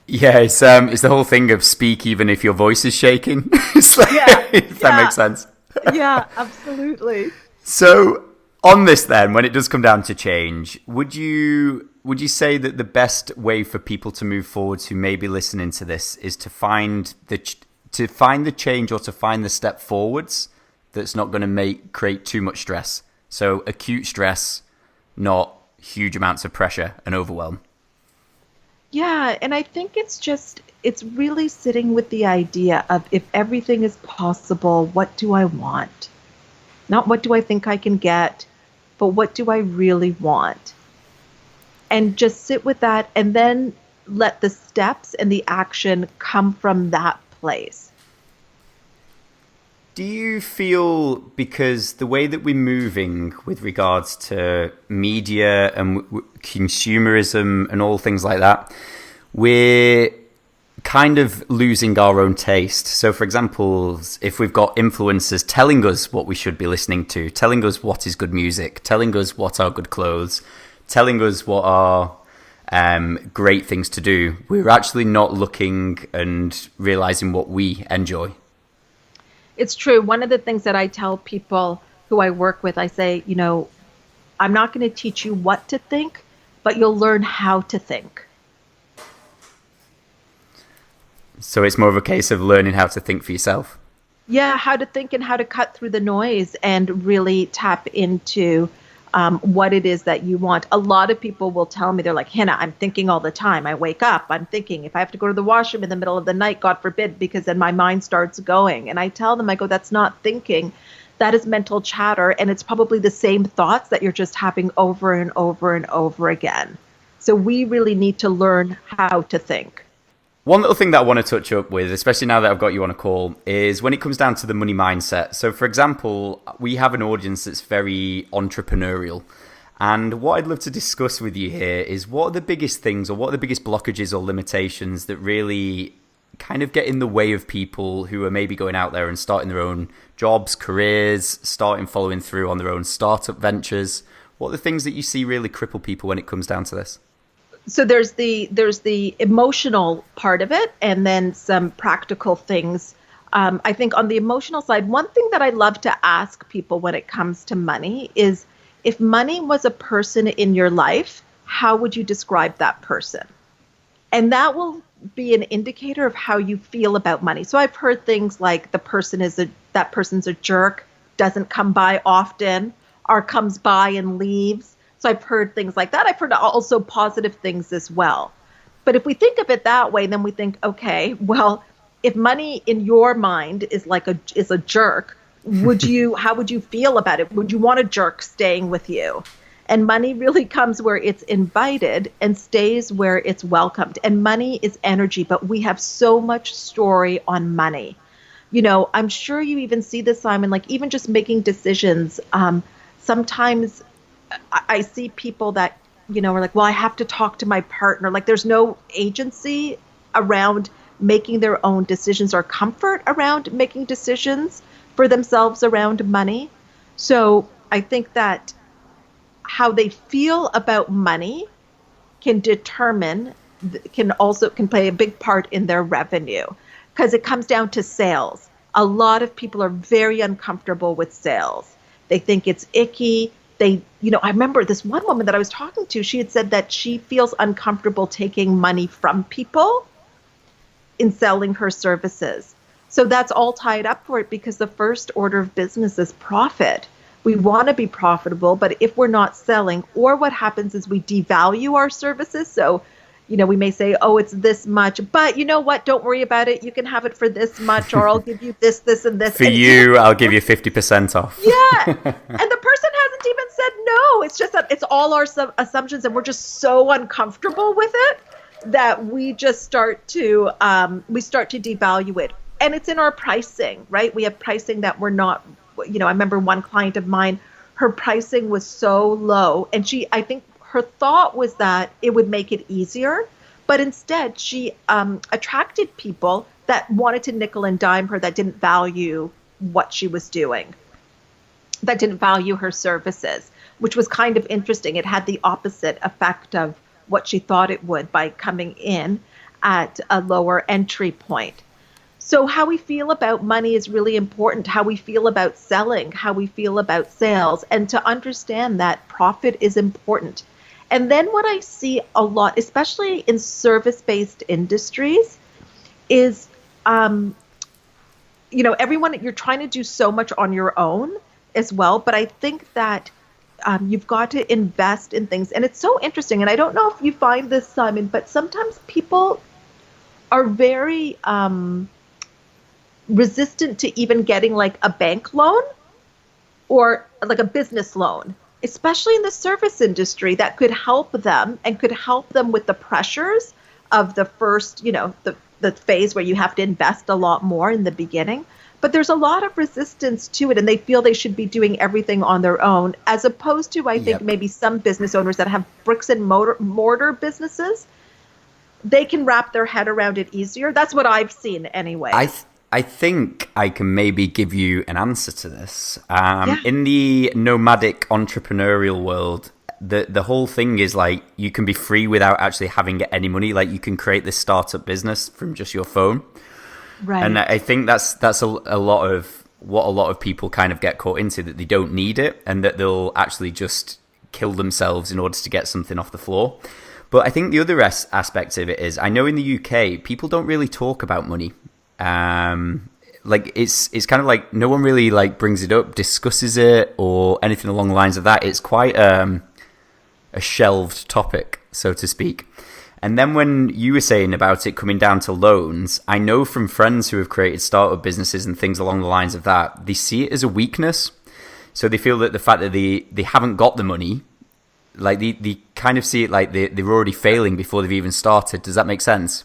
[SPEAKER 2] Yeah, it's the whole thing of speak even if your voice is shaking. It's like, if that makes sense.
[SPEAKER 1] Yeah, absolutely.
[SPEAKER 2] So on this then, when it does come down to change, would you say that the best way for people to move forward who may be listening to this is to find the change or to find the step forwards that's not going to create too much stress? So acute stress, not huge amounts of pressure and overwhelm.
[SPEAKER 1] Yeah, and I think it's really sitting with the idea of if everything is possible, what do I want? Not what do I think I can get, but what do I really want? And just sit with that and then let the steps and the action come from that place.
[SPEAKER 2] Do you feel, because the way that we're moving with regards to media and consumerism and all things like that, we're kind of losing our own taste. So, for example, if we've got influencers telling us what we should be listening to, telling us what is good music, telling us what are good clothes, telling us what are great things to do, we're actually not looking and realizing what we enjoy.
[SPEAKER 1] It's true. One of the things that I tell people who I work with, I say, I'm not going to teach you what to think, but you'll learn how to think.
[SPEAKER 2] So it's more of a case of learning how to think for yourself.
[SPEAKER 1] Yeah, how to think and how to cut through the noise and really tap into what it is that you want. A lot of people will tell me, they're like, Hina, I'm thinking all the time. I wake up, I'm thinking. If I have to go to the washroom in the middle of the night, God forbid, because then my mind starts going. And I tell them, I go, that's not thinking. That is mental chatter. And it's probably the same thoughts that you're just having over and over and over again. So we really need to learn how to think.
[SPEAKER 2] One little thing that I want to touch up with, especially now that I've got you on a call, is when it comes down to the money mindset. So, for example, we have an audience that's very entrepreneurial. And what I'd love to discuss with you here is what are the biggest things or what are the biggest blockages or limitations that really kind of get in the way of people who are maybe going out there and starting their own jobs, careers, following through on their own startup ventures? What are the things that you see really cripple people when it comes down to this?
[SPEAKER 1] So there's the emotional part of it, and then some practical things. I think on the emotional side, one thing that I love to ask people when it comes to money is, if money was a person in your life, how would you describe that person? And that will be an indicator of how you feel about money. So I've heard things like that person's a jerk, doesn't come by often, or comes by and leaves. So I've heard things like that. I've heard also positive things as well. But if we think of it that way, then we think, okay, well, if money in your mind is a jerk, how would you feel about it? Would you want a jerk staying with you? And money really comes where it's invited and stays where it's welcomed. And money is energy, but we have so much story on money. I'm sure you even see this, Simon, like even just making decisions. Sometimes I see people that, are like, well, I have to talk to my partner. Like there's no agency around making their own decisions or comfort around making decisions for themselves around money. So I think that how they feel about money can play a big part in their revenue, because it comes down to sales. A lot of people are very uncomfortable with sales. They think it's icky. I remember this one woman that I was talking to, she had said that she feels uncomfortable taking money from people in selling her services. So that's all tied up for it, because the first order of business is profit. We want to be profitable, but if we're not selling, or what happens is we devalue our services. So, we may say, oh, it's this much, but you know what? Don't worry about it. You can have it for this much, or I'll give you this, and this.
[SPEAKER 2] For you, I'll give you 50% off.
[SPEAKER 1] Yeah. And the person hasn't even said no. It's just that it's all our assumptions, and we're just so uncomfortable with it that we just start to devalue it. And it's in our pricing, right? We have pricing that we're not, I remember one client of mine, her pricing was so low, and I think her thought was that it would make it easier, but instead she attracted people that wanted to nickel and dime her, that didn't value what she was doing, that didn't value her services, which was kind of interesting. It had the opposite effect of what she thought it would by coming in at a lower entry point. So how we feel about money is really important, how we feel about selling, how we feel about sales, and to understand that profit is important. And then what I see a lot, especially in service-based industries, is, everyone, you're trying to do so much on your own as well. But I think that you've got to invest in things. And it's so interesting. And I don't know if you find this, Simon, but sometimes people are very resistant to even getting like a bank loan or like a business loan, especially in the service industry, that could help them and could help them with the pressures of the first, the phase where you have to invest a lot more in the beginning. But there's a lot of resistance to it, and they feel they should be doing everything on their own, as opposed to, I think, maybe some business owners that have bricks and mortar businesses they can wrap their head around it easier. That's what I've seen anyway.
[SPEAKER 2] I think I can maybe give you an answer to this. In the nomadic entrepreneurial world, the whole thing is like you can be free without actually having any money. Like you can create this startup business from just your phone.
[SPEAKER 1] Right.
[SPEAKER 2] And I think that's a lot of what a lot of people kind of get caught into, that they don't need it and that they'll actually just kill themselves in order to get something off the floor. But I think the other aspect of it is, I know in the UK, people don't really talk about money. Like it's kind of like no one really like brings it up, discusses it, or anything along the lines of that. It's quite a shelved topic, so to speak. And then when you were saying about it coming down to loans, I know from friends who have created startup businesses and things along the lines of that, they see it as a weakness. So they feel that the fact that they haven't got the money, like they kind of see it like they're already failing before they've even started. Does that make sense?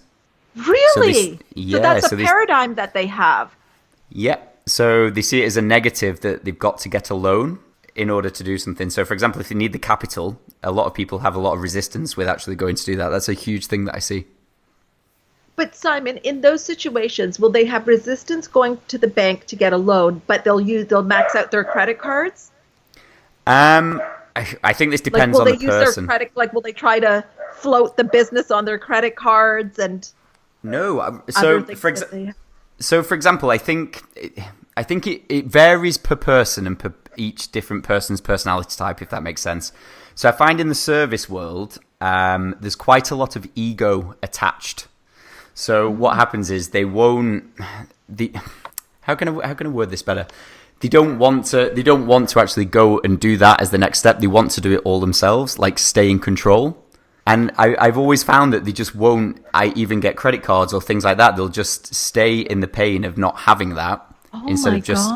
[SPEAKER 1] Really? So that's a paradigm that they have.
[SPEAKER 2] Yeah. So they see it as a negative that they've got to get a loan in order to do something. So, for example, if they need the capital, a lot of people have a lot of resistance with actually going to do that. That's a huge thing that I see.
[SPEAKER 1] But Simon, in those situations, will they have resistance going to the bank to get a loan, but they'll max out their credit cards?
[SPEAKER 2] I think this depends on the person. Will they use their credit?
[SPEAKER 1] Like, will they try to float the business on their credit cards and?
[SPEAKER 2] No. So, for example, I think it varies per person and per each different person's personality type, if that makes sense. So I find in the service world, there's quite a lot of ego attached. So what happens is they won't. How can I word this better? They don't want to actually go and do that as the next step. They want to do it all themselves, like stay in control. And I've always found that they just won't even get credit cards or things like that. They'll just stay in the pain of not having that instead of just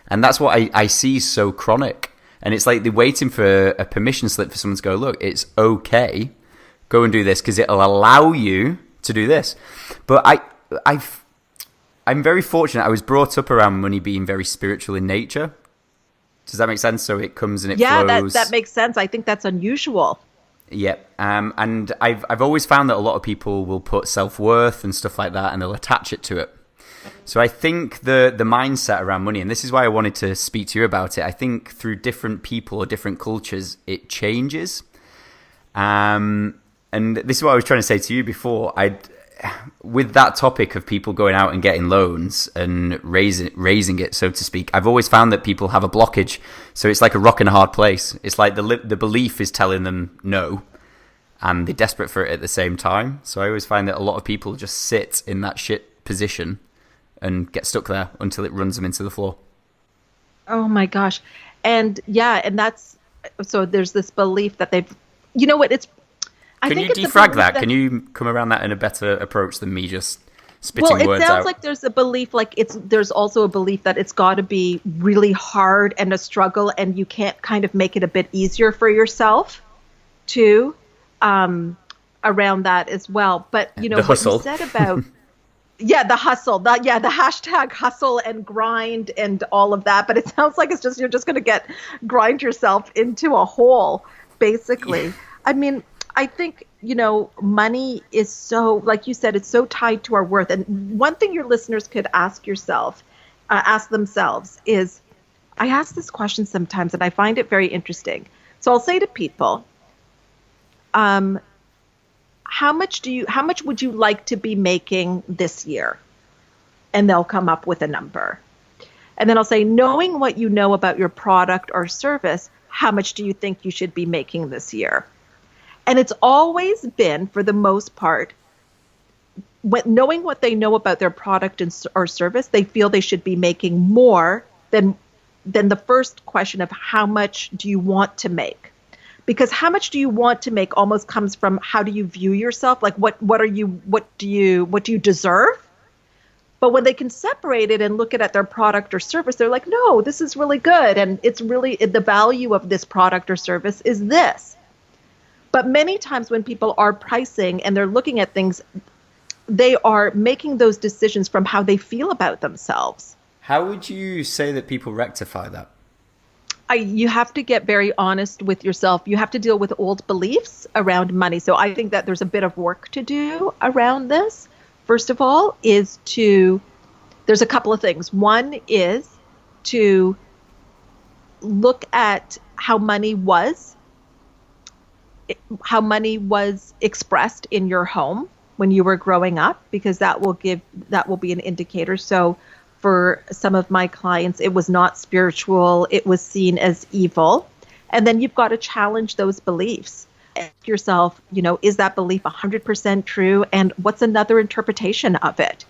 [SPEAKER 2] And that's what I see so chronic. And it's like they're waiting for a permission slip for someone to go, look, it's okay, go and do this because it'll allow you to do this. But I'm very fortunate. I was brought up around money being very spiritual in nature. Does that make sense? So it comes and it flows.
[SPEAKER 1] Yeah, that makes sense. I think that's unusual.
[SPEAKER 2] Yeah, and I've always found that a lot of people will put self-worth and stuff like that, and they'll attach it to it. So I think the mindset around money, and this is why I wanted to speak to you about it, I think through different people or different cultures, it changes. And this is what I was trying to say to you before. With that topic of people going out and getting loans and raising it, so to speak, I've always found that people have a blockage. So it's like a rock and a hard place. It's like the belief is telling them no, and they're desperate for it at the same time. So I always find that a lot of people just sit in that shit position and get stuck there until it runs them into the floor.
[SPEAKER 1] Oh my gosh. And that's, so there's this belief that they've, you know what,
[SPEAKER 2] Can you defrag that? Can you come around that in a better approach than me just spitting words out? Well, it sounds
[SPEAKER 1] like there's a belief, there's also a belief that it's got to be really hard and a struggle, and you can't kind of make it a bit easier for yourself too, around that as well. But you know what you said about the hustle, the hashtag hustle and grind and all of that. But it sounds like you're just going to grind yourself into a hole, basically. Yeah. I mean, I think, money is so, like you said, it's so tied to our worth. And one thing your listeners could ask themselves is, I ask this question sometimes and I find it very interesting. So I'll say to people, how much would you like to be making this year? And they'll come up with a number. And then I'll say, knowing what you know about your product or service, how much do you think you should be making this year? And it's always been, for the most part, knowing what they know about their product or service, they feel they should be making more than the first question of how much do you want to make? Because how much do you want to make almost comes from how do you view yourself? Like what do you deserve? But when they can separate it and look at their product or service, they're like, no, this is really good. And it's really, the value of this product or service is this. But many times when people are pricing and they're looking at things, they are making those decisions from how they feel about themselves.
[SPEAKER 2] How would you say that people rectify that?
[SPEAKER 1] You have to get very honest with yourself. You have to deal with old beliefs around money. So I think that there's a bit of work to do around this. First of all, there's a couple of things. One is to look at how money was expressed in your home when you were growing up, because that will be an indicator. So for some of my clients, it was not spiritual, it was seen as evil. And then you've got to challenge those beliefs. Ask yourself, is that belief 100% true? And what's another interpretation of it?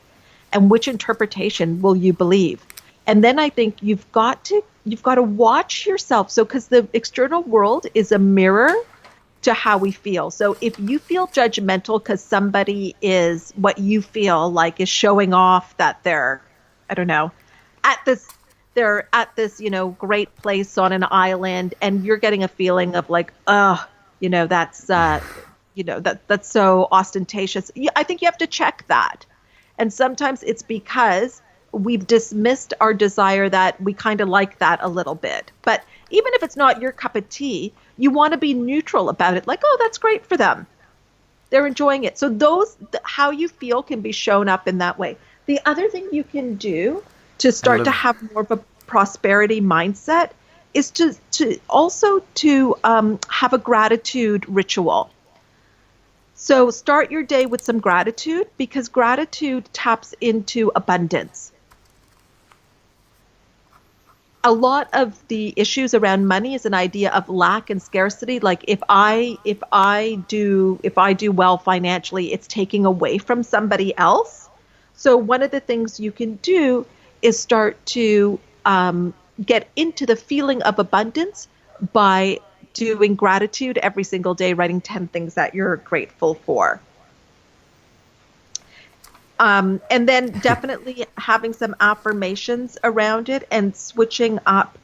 [SPEAKER 1] And which interpretation will you believe? And then I think you've got to watch yourself. So, because the external world is a mirror to how we feel. So if you feel judgmental because somebody is what you feel like is showing off that they're, I don't know, they're at this, great place on an island, and you're getting a feeling of like, that's so ostentatious. I think you have to check that. And sometimes it's because we've dismissed our desire that we kind of like that a little bit. But even if it's not your cup of tea, you want to be neutral about it. Like, oh, that's great for them. They're enjoying it. So how you feel can be shown up in that way. The other thing you can do to start to have more of a prosperity mindset is to have a gratitude ritual. So start your day with some gratitude, because gratitude taps into abundance. A lot of the issues around money is an idea of lack and scarcity. Like if I do well financially, it's taking away from somebody else. So one of the things you can do is start to get into the feeling of abundance by doing gratitude every single day, writing 10 things that you're grateful for. And then definitely having some affirmations around it, and switching up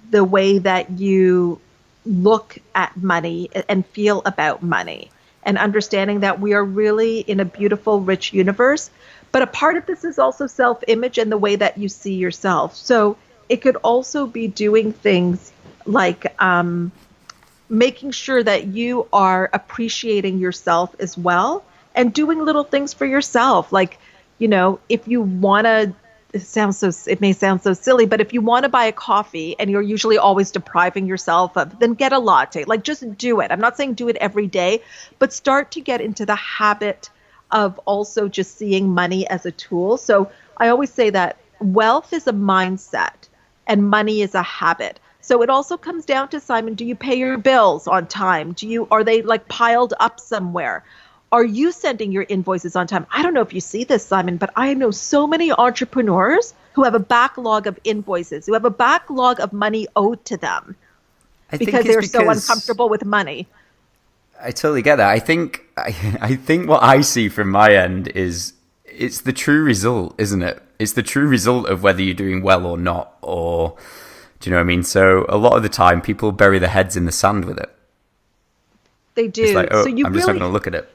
[SPEAKER 1] the way that you look at money and feel about money, and understanding that we are really in a beautiful, rich universe. But a part of this is also self-image and the way that you see yourself. So it could also be doing things like making sure that you are appreciating yourself as well, and doing little things for yourself. Like, if you want to, it may sound so silly, but if you want to buy a coffee and you're usually always depriving yourself of, then get a latte. Like, just do it. I'm not saying do it every day, but start to get into the habit of also just seeing money as a tool. So I always say that wealth is a mindset and money is a habit. So it also comes down to, Simon, do you pay your bills on time? Are they like piled up somewhere? Are you sending your invoices on time? I don't know if you see this, Simon, but I know so many entrepreneurs who have a backlog of invoices, who have a backlog of money owed to them because they're so uncomfortable with money.
[SPEAKER 2] I totally get that. I think what I see from my end is it's the true result, isn't it? It's the true result of whether you're doing well or not, or do you know what I mean? So a lot of the time people bury their heads in the sand with it.
[SPEAKER 1] They do.
[SPEAKER 2] It's like, oh, so I'm just not going to look at it.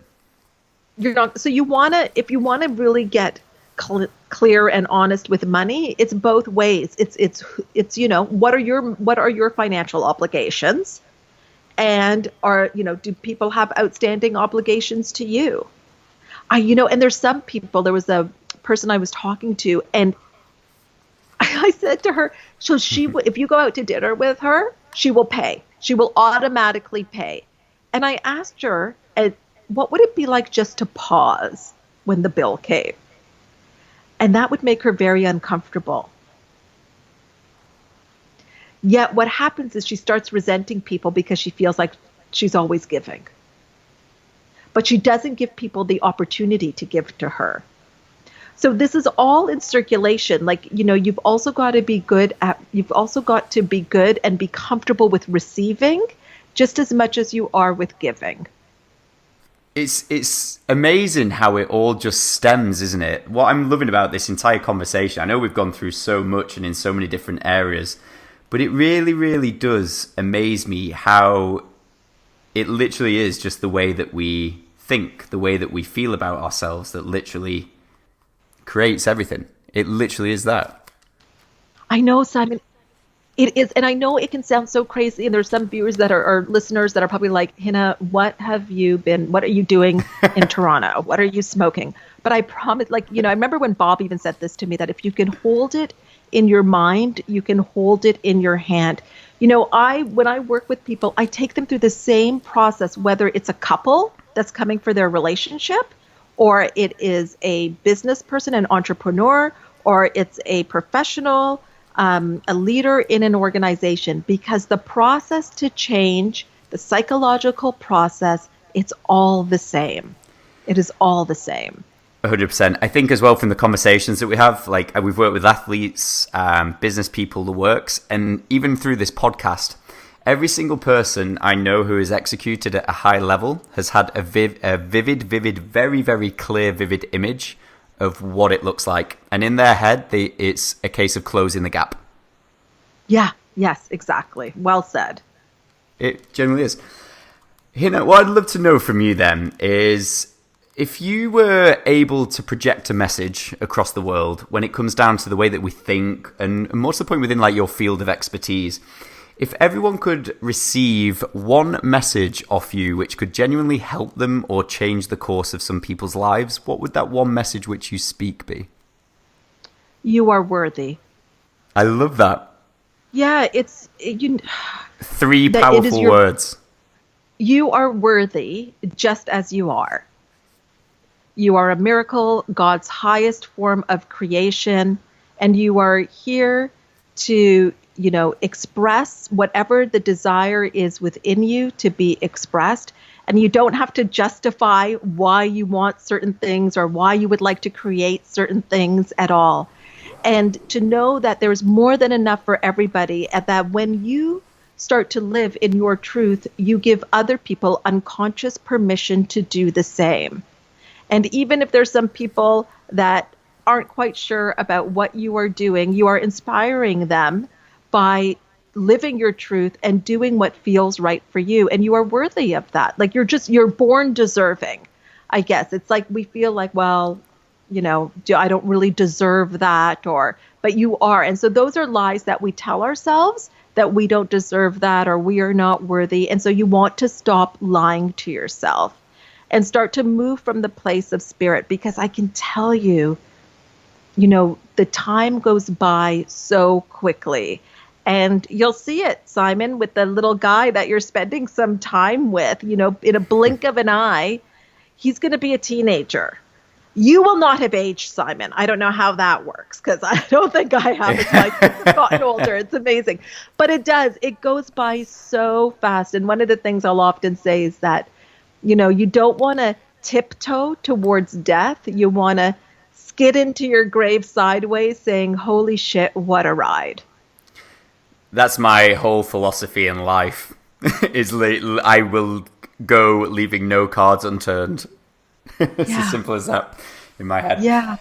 [SPEAKER 1] You're not. So if you want to really get clear and honest with money, it's both ways. It's what are your financial obligations, and do people have outstanding obligations to you? And there's some people. There was a person I was talking to, and I said to her, so if you go out to dinner with her, she will pay. She will automatically pay. And I asked her, what would it be like just to pause when the bill came? And that would make her very uncomfortable. Yet what happens is she starts resenting people because she feels like she's always giving. But she doesn't give people the opportunity to give to her. So this is all in circulation. Like, you've also got to be good and be comfortable with receiving just as much as you are with giving.
[SPEAKER 2] It's amazing how it all just stems, isn't it? What I'm loving about this entire conversation, I know we've gone through so much and in so many different areas, but it really, really does amaze me how it literally is just the way that we think, the way that we feel about ourselves that literally creates everything. It literally is that.
[SPEAKER 1] I know, Simon. It is, and I know it can sound so crazy, and there's some viewers that are, or listeners that are probably like, Hina, what are you doing in Toronto? What are you smoking? But I promise, like, I remember when Bob even said this to me, that if you can hold it in your mind, you can hold it in your hand. When I work with people, I take them through the same process, whether it's a couple that's coming for their relationship, or it is a business person, an entrepreneur, or it's a professional, a leader in an organization, because the process to change, the psychological process, it's all the same. It is all the same.
[SPEAKER 2] 100%. I think as well from the conversations that we have, like we've worked with athletes, business people, the works, and even through this podcast, every single person I know who is executed at a high level has had a vivid, very, very clear, vivid image of what it looks like. And in their head, it's a case of closing the gap.
[SPEAKER 1] Yeah, yes, exactly. Well said.
[SPEAKER 2] It generally is. Hina, what I'd love to know from you then is, if you were able to project a message across the world when it comes down to the way that we think, and more to the point within like your field of expertise, if everyone could receive one message off you which could genuinely help them or change the course of some people's lives, what would that one message which you speak be?
[SPEAKER 1] You are worthy.
[SPEAKER 2] I love that.
[SPEAKER 1] Yeah,
[SPEAKER 2] Three powerful words.
[SPEAKER 1] You are worthy just as you are. You are a miracle, God's highest form of creation, and you are here to, express whatever the desire is within you to be expressed. And you don't have to justify why you want certain things or why you would like to create certain things at all. And to know that there's more than enough for everybody, and that when you start to live in your truth, you give other people unconscious permission to do the same. And even if there's some people that aren't quite sure about what you are doing, you are inspiring them by living your truth and doing what feels right for you. And you are worthy of that. Like you're born deserving, I guess. It's like we feel like, well, I don't really deserve that, but you are. And so those are lies that we tell ourselves, that we don't deserve that, or we are not worthy. And so you want to stop lying to yourself and start to move from the place of spirit, because I can tell you, the time goes by so quickly. And you'll see it, Simon, with the little guy that you're spending some time with, in a blink of an eye, he's going to be a teenager. You will not have aged, Simon. I don't know how that works, because I don't think I have. As my kids have gotten older. It's amazing. But it does. It goes by so fast. And one of the things I'll often say is that, you don't want to tiptoe towards death. You want to skid into your grave sideways saying, holy shit, what a ride.
[SPEAKER 2] That's my whole philosophy in life. I will go leaving no cards unturned. It's as simple as that in my head.
[SPEAKER 1] Yeah.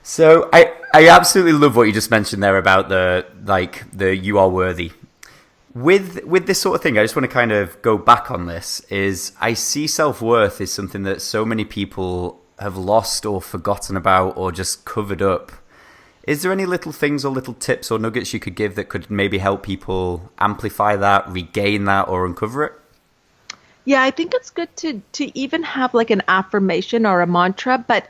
[SPEAKER 2] So I absolutely love what you just mentioned there about the you are worthy. With this sort of thing, I just want to kind of go back on this. Is I see self-worth is something that so many people have lost or forgotten about or just covered up. Is there any little things or little tips or nuggets you could give that could maybe help people amplify that, regain that, or uncover it?
[SPEAKER 1] Yeah, I think it's good to even have like an affirmation or a mantra, but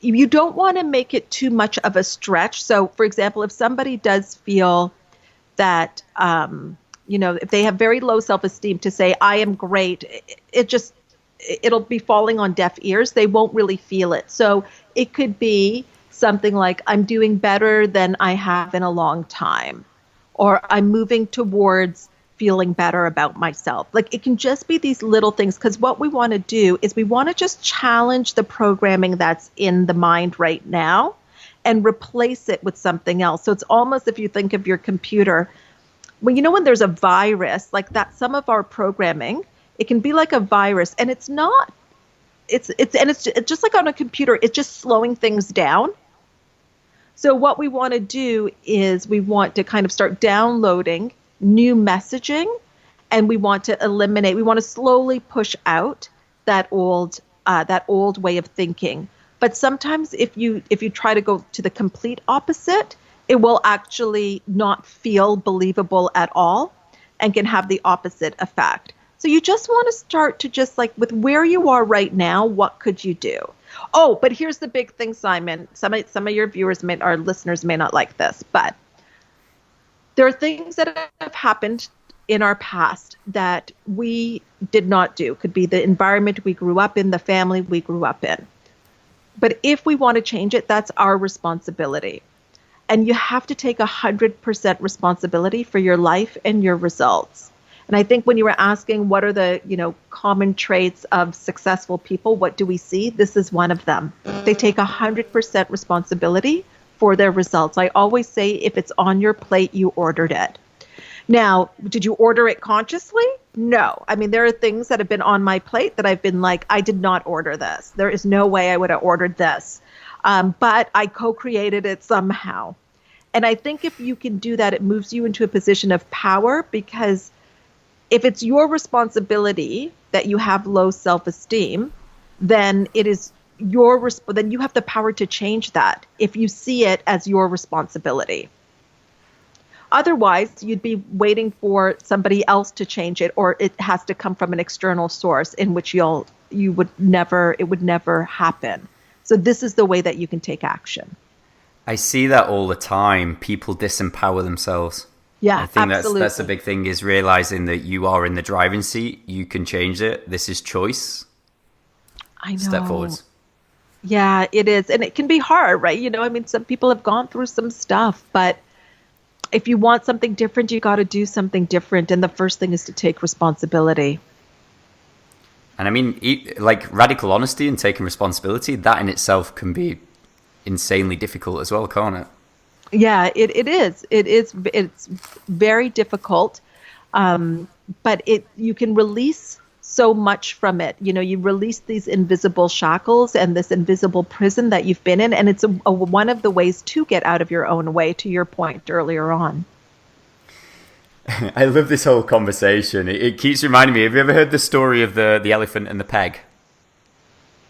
[SPEAKER 1] you don't want to make it too much of a stretch. So, for example, if somebody does feel that, if they have very low self-esteem, to say, I am great, it'll be falling on deaf ears. They won't really feel it. So it could be something like, I'm doing better than I have in a long time, or I'm moving towards feeling better about myself. Like it can just be these little things, because what we want to do is we want to just challenge the programming that's in the mind right now and replace it with something else. So it's almost, if you think of your computer, when there's a virus like that, some of our programming, it can be like a virus, and it's not, it's just like on a computer, it's just slowing things down. So what we want to do is we want to kind of start downloading new messaging, and we want to slowly push out that old way of thinking. But sometimes if you try to go to the complete opposite, it will actually not feel believable at all and can have the opposite effect. So you just want to start to just like with where you are right now, what could you do? Oh, but here's the big thing, Simon. Some of your viewers our listeners may not like this, but there are things that have happened in our past that we did not do. Could be the environment we grew up in, the family we grew up in. But if we want to change it, that's our responsibility. And you have to take 100% responsibility for your life and your results. And I think when you were asking what are the, common traits of successful people, what do we see? This is one of them. They take 100% responsibility for their results. I always say if it's on your plate, you ordered it. Now, did you order it consciously? No. I mean, there are things that have been on my plate that I've been like, I did not order this. There is no way I would have ordered this. But I co-created it somehow. And I think if you can do that, it moves you into a position of power, because if it's your responsibility that you have low self-esteem, then it is then you have the power to change that if you see it as your responsibility. Otherwise, you'd be waiting for somebody else to change it, or it has to come from an external source in which it would never happen. So this is the way that you can take action.
[SPEAKER 2] I see that all the time. People disempower themselves.
[SPEAKER 1] Yeah,
[SPEAKER 2] I think
[SPEAKER 1] absolutely.
[SPEAKER 2] that's the big thing, is realizing that you are in the driving seat. You can change it. This is choice.
[SPEAKER 1] I know.
[SPEAKER 2] Step forwards.
[SPEAKER 1] Yeah, it is. And it can be hard, right? I mean, some people have gone through some stuff, but if you want something different, you got to do something different. And the first thing is to take responsibility.
[SPEAKER 2] And I mean, like radical honesty and taking responsibility, that in itself can be insanely difficult as well, can't it?
[SPEAKER 1] Yeah, it is. It's very difficult. But you can release so much from it. You release these invisible shackles and this invisible prison that you've been in. And it's one of the ways to get out of your own way, to your point earlier on.
[SPEAKER 2] I love this whole conversation. It keeps reminding me. Have you ever heard the story of the elephant and the peg?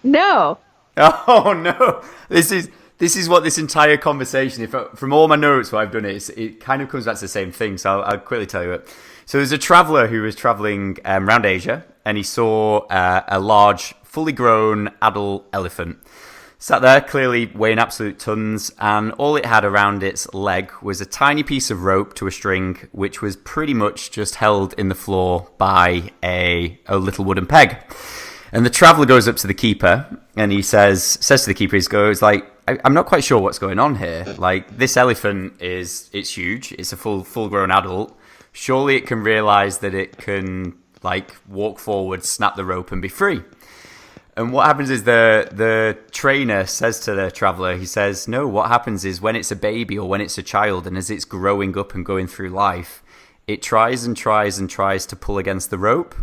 [SPEAKER 1] No.
[SPEAKER 2] Oh, no. This is what this entire conversation, from all my notes, what I've done is, it kind of comes back to the same thing. So I'll quickly tell you it. So there's a traveler who was traveling around Asia, and he saw a large, fully grown adult elephant. Sat there, clearly weighing absolute tons, and all it had around its leg was a tiny piece of rope to a string, which was pretty much just held in the floor by a little wooden peg. And the traveler goes up to the keeper, and he says to the keeper, I'm not quite sure what's going on here. Like, this elephant it's huge. It's a full grown adult. Surely it can realize that it can walk forward, snap the rope, and be free. And what happens is the trainer says to the traveler, he says, no, what happens is when it's a baby or when it's a child, and as it's growing up and going through life, it tries and tries and tries to pull against the rope,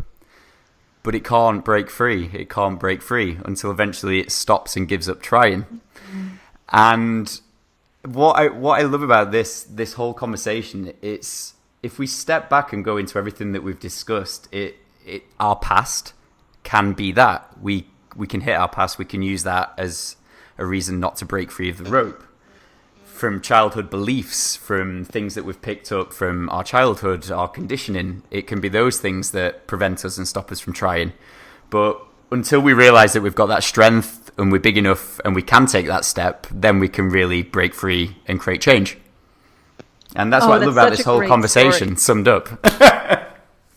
[SPEAKER 2] but it can't break free. It can't break free until eventually it stops and gives up trying. Mm-hmm. And what I love about this whole conversation, it's if we step back and go into everything that we've discussed, our past can be that. We can hit our past. We can use that as a reason not to break free of the rope. From childhood beliefs, from things that we've picked up from our childhood, our conditioning, it can be those things that prevent us and stop us from trying. But until we realize that we've got that strength and we're big enough and we can take that step, then we can really break free and create change. And that's what I love about this whole conversation, summed up.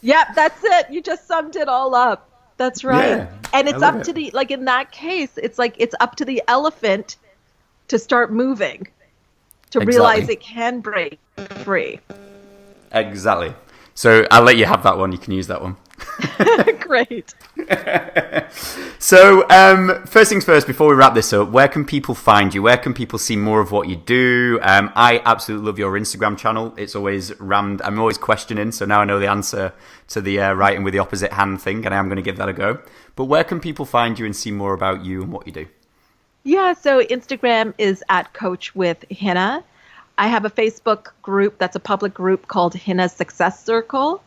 [SPEAKER 1] Yeah, that's it. You just summed it all up. That's right.
[SPEAKER 2] Yeah,
[SPEAKER 1] and it's up to in that case, it's up to the elephant to start moving, to realize it can break free.
[SPEAKER 2] Exactly. So I'll let you have that one. You can use that one.
[SPEAKER 1] Great.
[SPEAKER 2] So first things first, before we wrap this up, where can people find you? Where can people see more of what you do? I absolutely love your Instagram channel. It's always rammed. I'm always questioning, so now I know the answer to the writing with the opposite hand thing, and I am going to give that a go. But where can people find you and see more about you and what you do?
[SPEAKER 1] Yeah, so Instagram is at Coach with Hina. I have a Facebook group that's a public group called Hina Success Circle,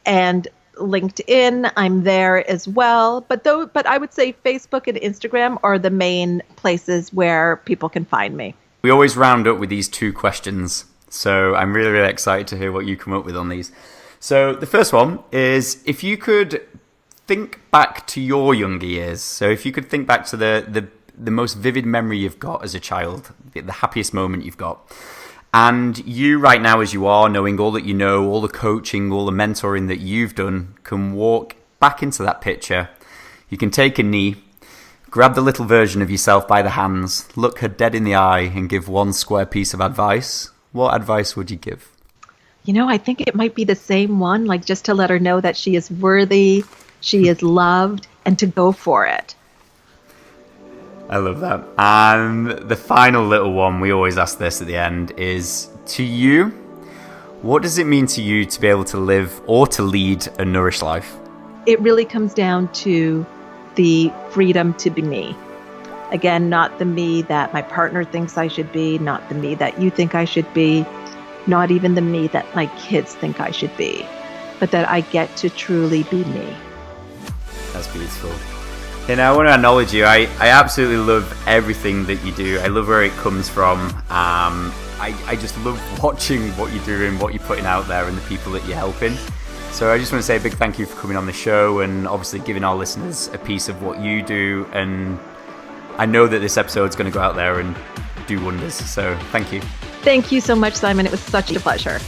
[SPEAKER 1] and LinkedIn, I'm there as well. But I would say Facebook and Instagram are the main places where people can find me.
[SPEAKER 2] We always round up with these 2 questions. So I'm really, really excited to hear what you come up with on these. So the first one is, if you could think back to your younger years. So if you could think back to the most vivid memory you've got as a child, the happiest moment you've got. And you right now, as you are, knowing all that you know, all the coaching, all the mentoring that you've done, can walk back into that picture. You can take a knee, grab the little version of yourself by the hands, look her dead in the eye and give one square piece of advice. What advice would you give?
[SPEAKER 1] I think it might be the same one, like just to let her know that she is worthy, she is loved, and to go for it.
[SPEAKER 2] I love that. And the final little one, we always ask this at the end, is, to you, what does it mean to you to be able to live or to lead a nourished life?
[SPEAKER 1] It really comes down to the freedom to be me. Again, not the me that my partner thinks I should be, not the me that you think I should be, not even the me that my kids think I should be, but that I get to truly be me.
[SPEAKER 2] That's beautiful. And I want to acknowledge you. I absolutely love everything that you do. I love where it comes from. I just love watching what you're doing, what you're putting out there, and the people that you're helping. So I just want to say a big thank you for coming on the show and obviously giving our listeners a piece of what you do. And I know that this episode's going to go out there and do wonders. So thank you.
[SPEAKER 1] Thank you so much, Simon. It was such a pleasure.